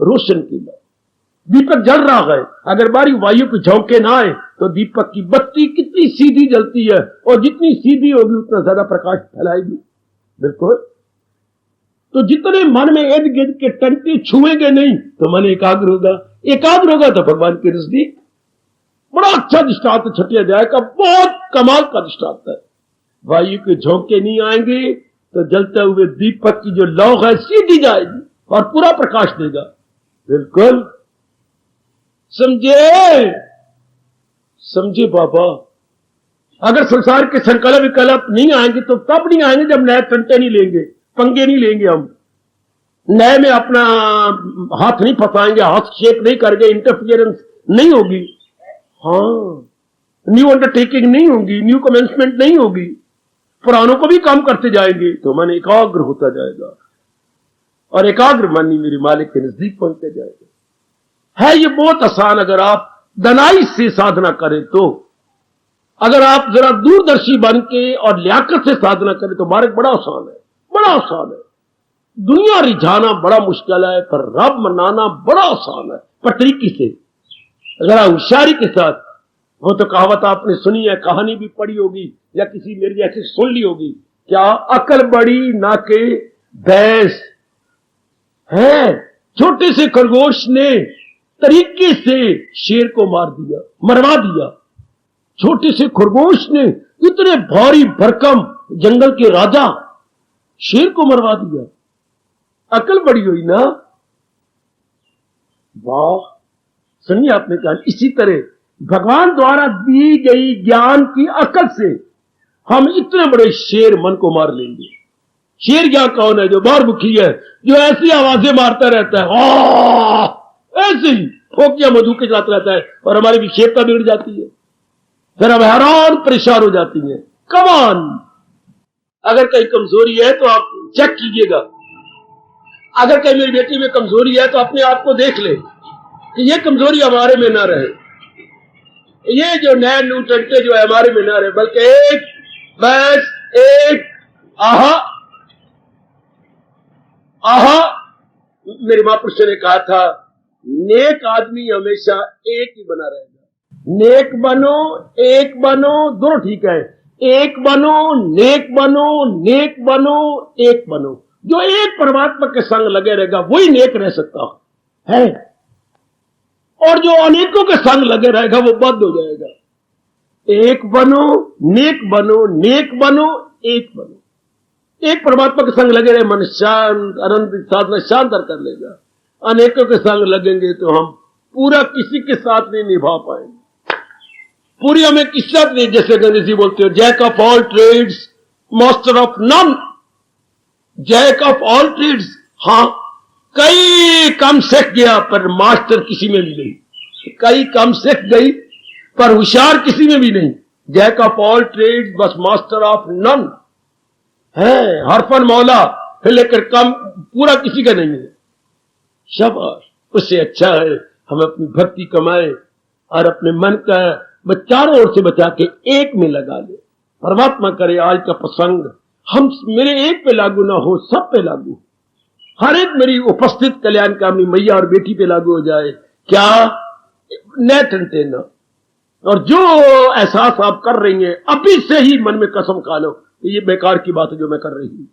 रोशन की लो। दीपक जल रहा है, अगर बारी वायु के झोंके ना आए तो दीपक की बत्ती कितनी सीधी जलती है, और जितनी सीधी होगी उतना ज्यादा प्रकाश फैलाएगी। बिल्कुल। तो जितने मन में इर्द गिर्द के टंटे छुएंगे नहीं तो मन एकाग्र होगा। एकाग्र होगा तो भगवान के नजदीक। बड़ा अच्छा दृष्टांत छठे अध्याय का, बहुत कमाल का दृष्टांत है। वायु के झोंके नहीं आएंगे तो जलते हुए दीपक की जो लौ है सीधी जाएगी और पूरा प्रकाश देगा। बिल्कुल। समझे समझे बाबा। अगर संसार के संकल्प विकल्प नहीं आएंगे तो तब नहीं आएंगे जब नए टंटे नहीं लेंगे, पंगे नहीं लेंगे। हम नए में अपना हाथ नहीं फंसाएंगे, हस्तक्षेप नहीं करेंगे, इंटरफियरेंस नहीं होगी। हाँ, न्यू अंडरटेकिंग नहीं होगी, न्यू कमेंसमेंट नहीं होगी, पुरानों को भी काम करते जाएंगे तो मन एकाग्र होता जाएगा, और एकाग्र मन ही मेरे मालिक के नजदीक पहुंचते जाएगा। है ये बहुत आसान अगर आप दनाई से साधना करें तो। अगर आप जरा दूरदर्शी बन के और लियाकत से साधना करें तो मार्ग बड़ा आसान है, बड़ा आसान है। दुनिया रिझाना बड़ा मुश्किल है, पर रब मनाना बड़ा आसान है, पर तरीके से, जरा होशियारी के साथ। वो तो कहावत आपने सुनी है, कहानी भी पढ़ी होगी या किसी मेरे जैसे सुन ली होगी। क्या अकल बड़ी ना के भैंस है, छोटे से खरगोश ने तरीके से शेर को मार दिया, मरवा दिया। छोटे से खरगोश ने इतने भारी भरकम जंगल के राजा शेर को मरवा दिया। अकल बड़ी हुई ना। वाह, सुनिए आपने कहा। इसी तरह भगवान द्वारा दी गई ज्ञान की अकल से हम इतने बड़े शेर मन को मार लेंगे। शेर क्या कौन है? जो बारमुखी है, जो ऐसी आवाजें मारता रहता है, ऐसे ही फोकिया मधु के साथ रहता है, और हमारी विक्षेपता बिगड़ जाती है, फिर हम हैरान परेशान हो जाती है। कमान, अगर कहीं कमजोरी है तो आप चेक कीजिएगा। अगर कहीं मेरी बेटी में कमजोरी है तो अपने आप को देख ले कि ये कमजोरी हमारे में ना रहे, ये जो नए नू टंटे जो है हमारे में ना रहे, बल्कि एक बस एक आहा आहा। मेरे महापुरुष ने कहा था, नेक आदमी हमेशा एक ही बना रहेगा। नेक बनो, एक बनो, दोनों ठीक है। एक बनो, नेक बनो, नेक बनो, एक बनो। जो एक परमात्मा के संग लगे रहेगा वही नेक रह सकता है, और जो अनेकों के संग लगे रहेगा वो बद्ध हो जाएगा। एक बनो, नेक बनो, नेक बनो, एक बनो। एक परमात्मा के संग लगे रहे, मन शांत, अनंत साधना शानदार कर लेगा। अनेकों के संग लगेंगे तो हम पूरा किसी के साथ नहीं निभा पाएंगे, पूरी हमें किसी साथ नहीं। जैसे गांधी जी बोलते हो, jack of all trades master of none. Jack of all trades, हाँ, कई काम सीख गया पर मास्टर किसी में भी नहीं। कई काम सीख गई पर होशियार किसी में भी नहीं। जैक ऑफ ऑल ट्रेड्स बस मास्टर ऑफ नन है। हरफन मौला फिर लेकर कम पूरा किसी का नहीं है। शाबाश, उससे अच्छा है हम अपनी भक्ति कमाए और अपने मन का चारों ओर से बचा के एक में लगा ले। परमात्मा करे आज का प्रसंग हम मेरे एक पे लागू ना हो, सब पे लागू, हर एक मेरी उपस्थित कल्याण कामनी मैया और बेटी पे लागू हो जाए। क्या न टंटे न। और जो एहसास आप कर रही हैं अभी से ही मन में कसम खा लो कि ये बेकार की बात है जो मैं कर रही हूं।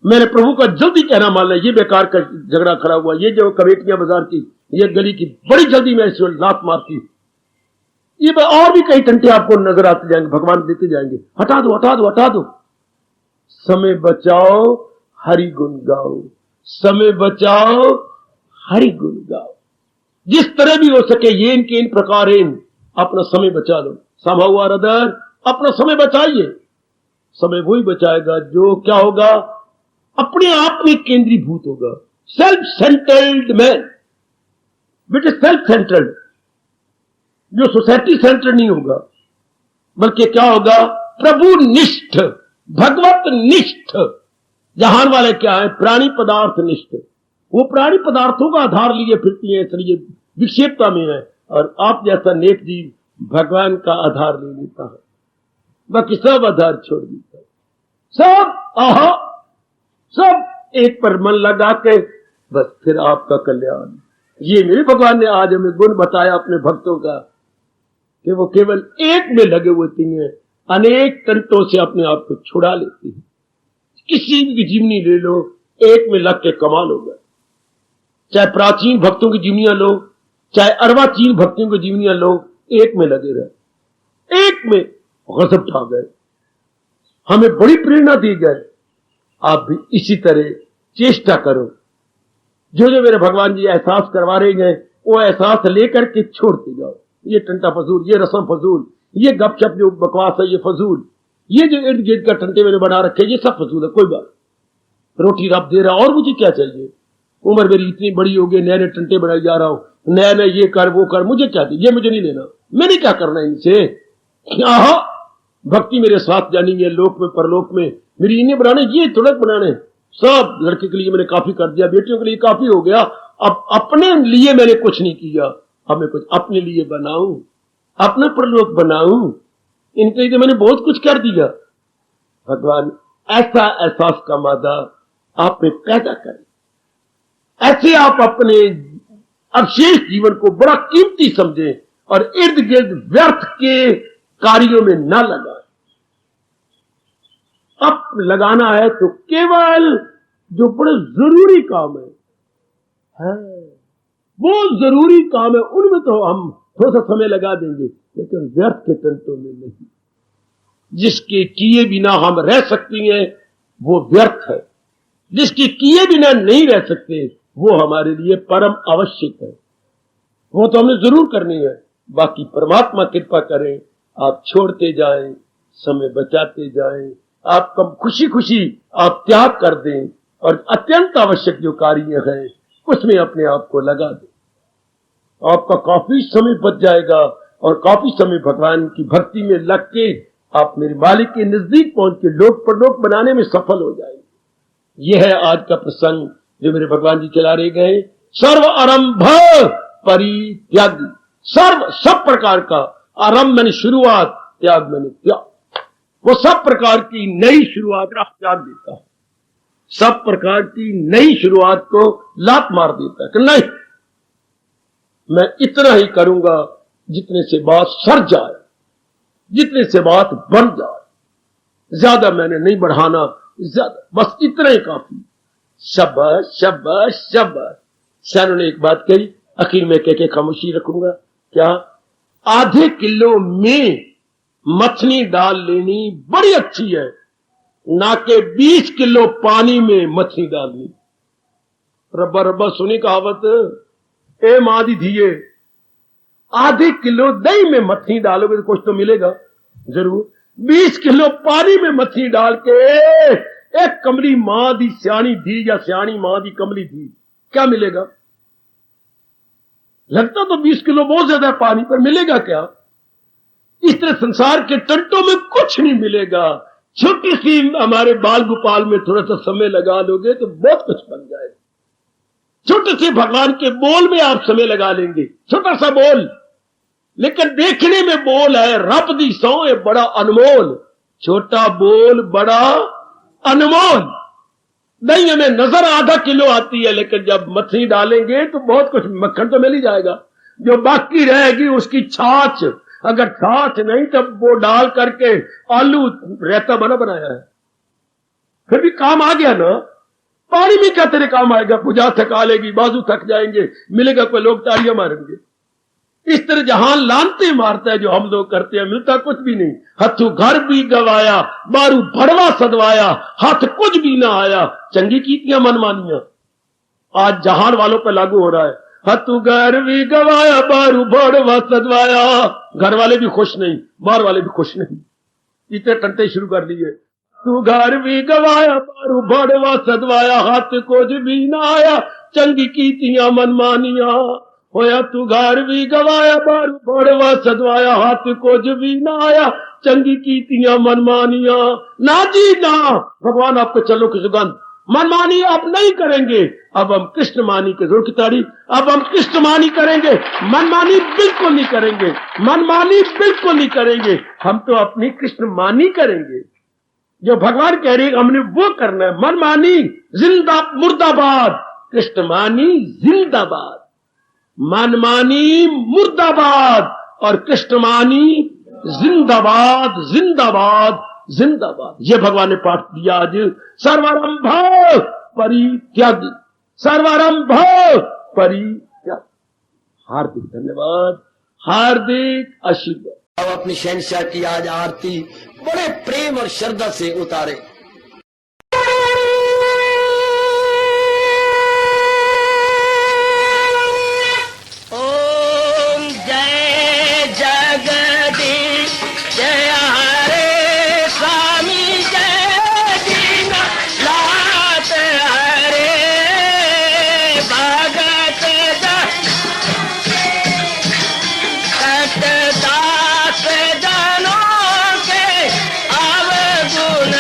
मैंने प्रभु का जल्दी कहना मान लिया, ये बेकार का झगड़ा खड़ा हुआ, ये जो कमेटियां बाजार की, ये गली की, बड़ी जल्दी मैं इस लात मारती। ये और भी कई टंटे आपको नजर आते जाएंगे, भगवान देते जाएंगे। हटा दो, हटा दो, हटा दो। समय बचाओ, हरि गुण गाओ। समय बचाओ, हरि गुण गाओ। जिस तरह भी हो सके ये इनके इन प्रकार अपना समय बचा लो। समहाउ और अदर अपना समय बचाइए। समय वही बचाएगा जो क्या होगा, अपने आप में केंद्रीभूत होगा। सेल्फ सेंटर्ड मैन, बेटे सेल्फ सेंटर्ड, जो सोसाइटी सेंटर्ड नहीं होगा, बल्कि क्या होगा, प्रभु निष्ठ, भगवत निष्ठ। जहान वाले क्या है, प्राणी पदार्थ निष्ठ। वो प्राणी पदार्थों का आधार लिए फिरती है, इसलिए विक्षेपता में है। और आप जैसा नेक जीव भगवान का आधार ले लेता है, बाकी सब आधार छोड़ देता है। सब आहा, सब एक पर मन लगा के बस फिर आपका कल्याण। ये मेरे भगवान ने आज हमें गुण बताया अपने भक्तों का कि वो केवल एक में लगे होते हैं, अनेक तंत्रों से अपने आप को छुड़ा लेते हैं। किसी भी जीवनी ले लो, एक में लग के कमाल होगा। चाहे प्राचीन भक्तों की जीवनियां लो, चाहे अर्वाचीन भक्तों की जीवनियां लो, एक में लगे रहे, एक में गजब ठा गए। हमें बड़ी प्रेरणा दी गए। आप भी इसी तरह चेष्टा करो। जो जो मेरे भगवान जी एहसास करवा रहे हैं वो एहसास लेकर के छोड़ते जाओ। ये टंटा फजूल, ये रस्म फजूल, ये गपशप जो बकवास है ये फजूल, ये जो इर्द गिर्द का टंटे मैंने बना रखे ये सब फजूल है। कोई बात, रोटी रब दे रहा, और मुझे क्या चाहिए? उम्र मेरी इतनी बड़ी हो गई, नए नए टंटे बनाए जा रहा हूं, नया नया ये कर वो कर, मुझे क्या चाहिए? ये मुझे नहीं लेना, मैंने क्या करना इनसे। आहा, भक्ति मेरे साथ जानी है, लोक में परलोक में मेरी इन्हें बनाने, ये तुरंत बनाने। सब लड़के के लिए मैंने काफी कर दिया, बेटियों के लिए काफी हो गया, अब अपने लिए मैंने कुछ नहीं किया। अब मैं कुछ अपने लिए बनाऊं, अपना परलोक बनाऊं, इनके लिए मैंने बहुत कुछ कर दिया। भगवान ऐसा एहसास का मादा आप में पैदा करें, ऐसे आप अपने अवशेष जीवन को बड़ा कीमती समझें और इर्द गिर्द व्यर्थ के कार्यों में न लगाएं। अब लगाना है तो केवल जो बड़े जरूरी काम है वो जरूरी काम है, उनमें तो हम थोड़ा सा समय लगा देंगे, लेकिन व्यर्थ के तंत्रों में नहीं। जिसके किए बिना हम रह सकती हैं वो व्यर्थ है, जिसके किए बिना नहीं रह सकते वो हमारे लिए परम आवश्यक है, वो तो हमें जरूर करनी है। बाकी परमात्मा कृपा करें, आप छोड़ते जाएं, समय बचाते जाएं, आप कम खुशी खुशी आप त्याग कर दें और अत्यंत आवश्यक जो कार्य है उसमें अपने आप को लगा दें। आपका काफी समय बच जाएगा और काफी समय भगवान की भक्ति में लग के आप मेरे मालिक के नजदीक पहुंच के लोक परलोक बनाने में सफल हो जाएंगे। यह है आज का प्रसंग जो मेरे भगवान जी चला रहे गए। सर्व आरंभ परित्यागी, सर्व सब प्रकार का, आरंभ मैंने शुरुआत, त्याग मैंने त्याग, वो सब प्रकार की नई शुरुआत का त्याग देता है, सब प्रकार की नई शुरुआत को लात मार देता है कि नहीं, मैं इतना ही करूंगा जितने से बात सर जाए, जितने से बात बन जाए, ज्यादा मैंने नहीं बढ़ाना, ज्यादा बस इतना ही काफी। शाबाश शाबाश शाबाश। सैनों ने एक बात कही, आखिर में कह के खामोशी रखूंगा, क्या आधे किलो में मछली डाल लेनी बड़ी अच्छी है, ना के 20 किलो पानी में मछली डालनी। रब्बा रब्बा सुनी कहावत, ए मां दी धीए, आधे किलो दही में मछली डालोगे तो कुछ तो मिलेगा जरूर, 20 किलो पानी में मछली डाल के एक कमली मां दी सियाणी धी या सियाणी मां दी कमली धी, क्या मिलेगा? लगता तो 20 किलो बहुत ज्यादा है पानी, पर मिलेगा क्या? इस तरह संसार के तंटों में कुछ नहीं मिलेगा। छोटी सी हमारे बाल गोपाल में थोड़ा सा समय लगा लोगे तो बहुत कुछ बन जाएगा। छोटे से भगवान के बोल में आप समय लगा लेंगे, छोटा सा बोल, लेकिन देखने में बोल है, रब दी सौ है बड़ा अनमोल। छोटा बोल बड़ा अनमोल। नहीं हमें नजर आधा किलो आती है, लेकिन जब मछली डालेंगे तो बहुत कुछ, मक्खन तो मिल ही जाएगा, जो बाकी रहेगी उसकी छाछ, अगर छाछ नहीं तब वो डाल करके आलू रायता बनाया है, फिर भी काम आ गया ना। पानी में क्या तेरे काम आएगा? पूजा थका लेगी, बाजू थक जाएंगे, मिलेगा कोई, लोग तालियां मारेंगे। इस तरह जहां लानते मारता है जो हम लोग करते हैं, मिलता कुछ भी नहीं। हथू घर भी गवाया, बारू भड़वा सदवाया, हाथ कुछ भी ना आया, चंगी कीतियां मनमानियां आज जहान वालों पर लागू हो रहा है। हथू घर भी गवाया, बारू भड़वा सदवाया, घर वाले भी खुश नहीं, बाहर वाले भी खुश नहीं, इतने टंटे शुरू कर दिए। तू घर भी गवाया, बारू भड़वा सदवाया, हाथ कुछ भी ना आया, चंगी कीतियां मनमानियां होया। तू घर भी गवाया, बारू भड़वा सदवाया, हाथ कुछ भी ना आया, चंगी कीतियां मनमानियां। ना जी ना, भगवान आपको चलो की सुगंध, मनमानी आप नहीं करेंगे। अब हम कृष्ण मानी के जोर की ताड़ी, अब हम कृष्ण मानी करेंगे, मनमानी बिल्कुल नहीं करेंगे, मनमानी बिल्कुल नहीं करेंगे, हम तो अपनी कृष्ण मानी करेंगे। जो भगवान कह रहे हमने वो करना है। मनमानी जिंदा मुर्दाबाद, कृष्ण मानी जिंदाबाद। मनमानी मुर्दाबाद और कृष्ण मानी जिंदाबाद जिंदाबाद जिंदाबाद। ये भगवान ने पाठ दिया आज। सर्वारंभ परित्यागी, सर्वारंभ परित्यागी। हार्दिक धन्यवाद, हार्दिक आशीर्वाद। अब अपनी शहंशाह की आज आरती बड़े प्रेम और श्रद्धा से उतारे। ओम जय जगदीश जय हरे स्वामी, जय दीना लात हरे भगत दास जनों के अवगुण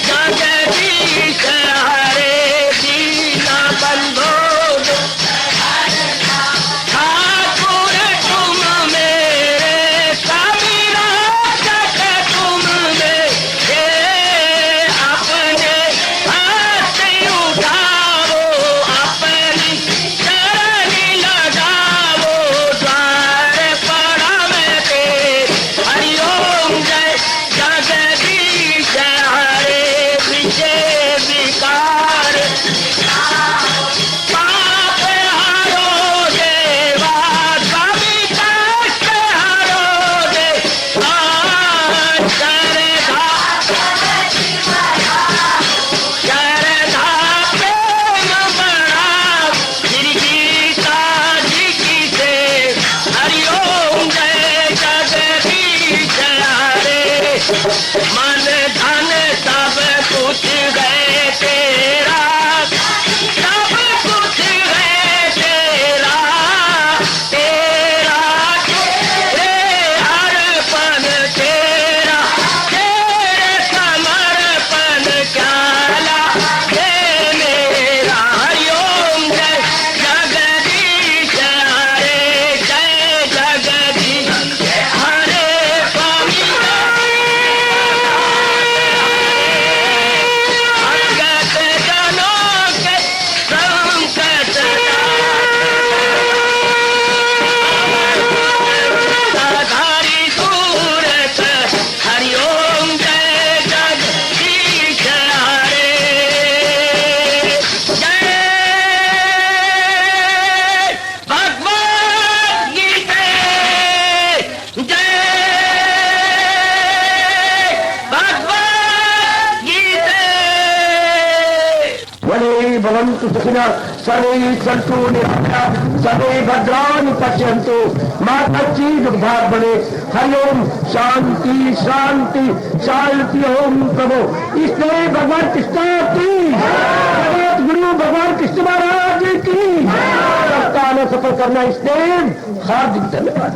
जगदीश हरे दीना बंधो ठाकुर तुम मेरे कबीरा जग तुम मेरे अपने हाथ उठाओ अपनी चरणी लगाओ द्वार पड़ा मैं तेरे हरिओम जय जगदीश हरे विजय विकार पाप हरो देवा कवि कष्ट हरो देवा शरधा प्रेम बड़ा श्री गीता जी की से हरिओम जय जगदीश हरे मन धन सब कुछ है तेरा सब कुछ है तेरा तेरा तेरे अर्पण तेरा तेरे समर्पण क्या हे मेरा हरिओम जय जगदीश हरे जय जगदीश हरे स्वामी भगत जनों के संकट साधारी सूरत हरिओम जय जगदीश हरे जय भगवद गीता जय भगवद गीता वने भवन्तु सुखिनः सर्वे सन्तु निरामयाः सर्वे भद्राणि पश्यन्तु मा कश्चित् दुर्भाग् भवेत् हरिओम शांति शांति शांति ओम प्रभु। इसलिए भगवान कृष्ण की जगत गुरु भगवान कृष्ण महाराज की सप्ताह में सफल करना इसलिए हार्दिक धन्यवाद।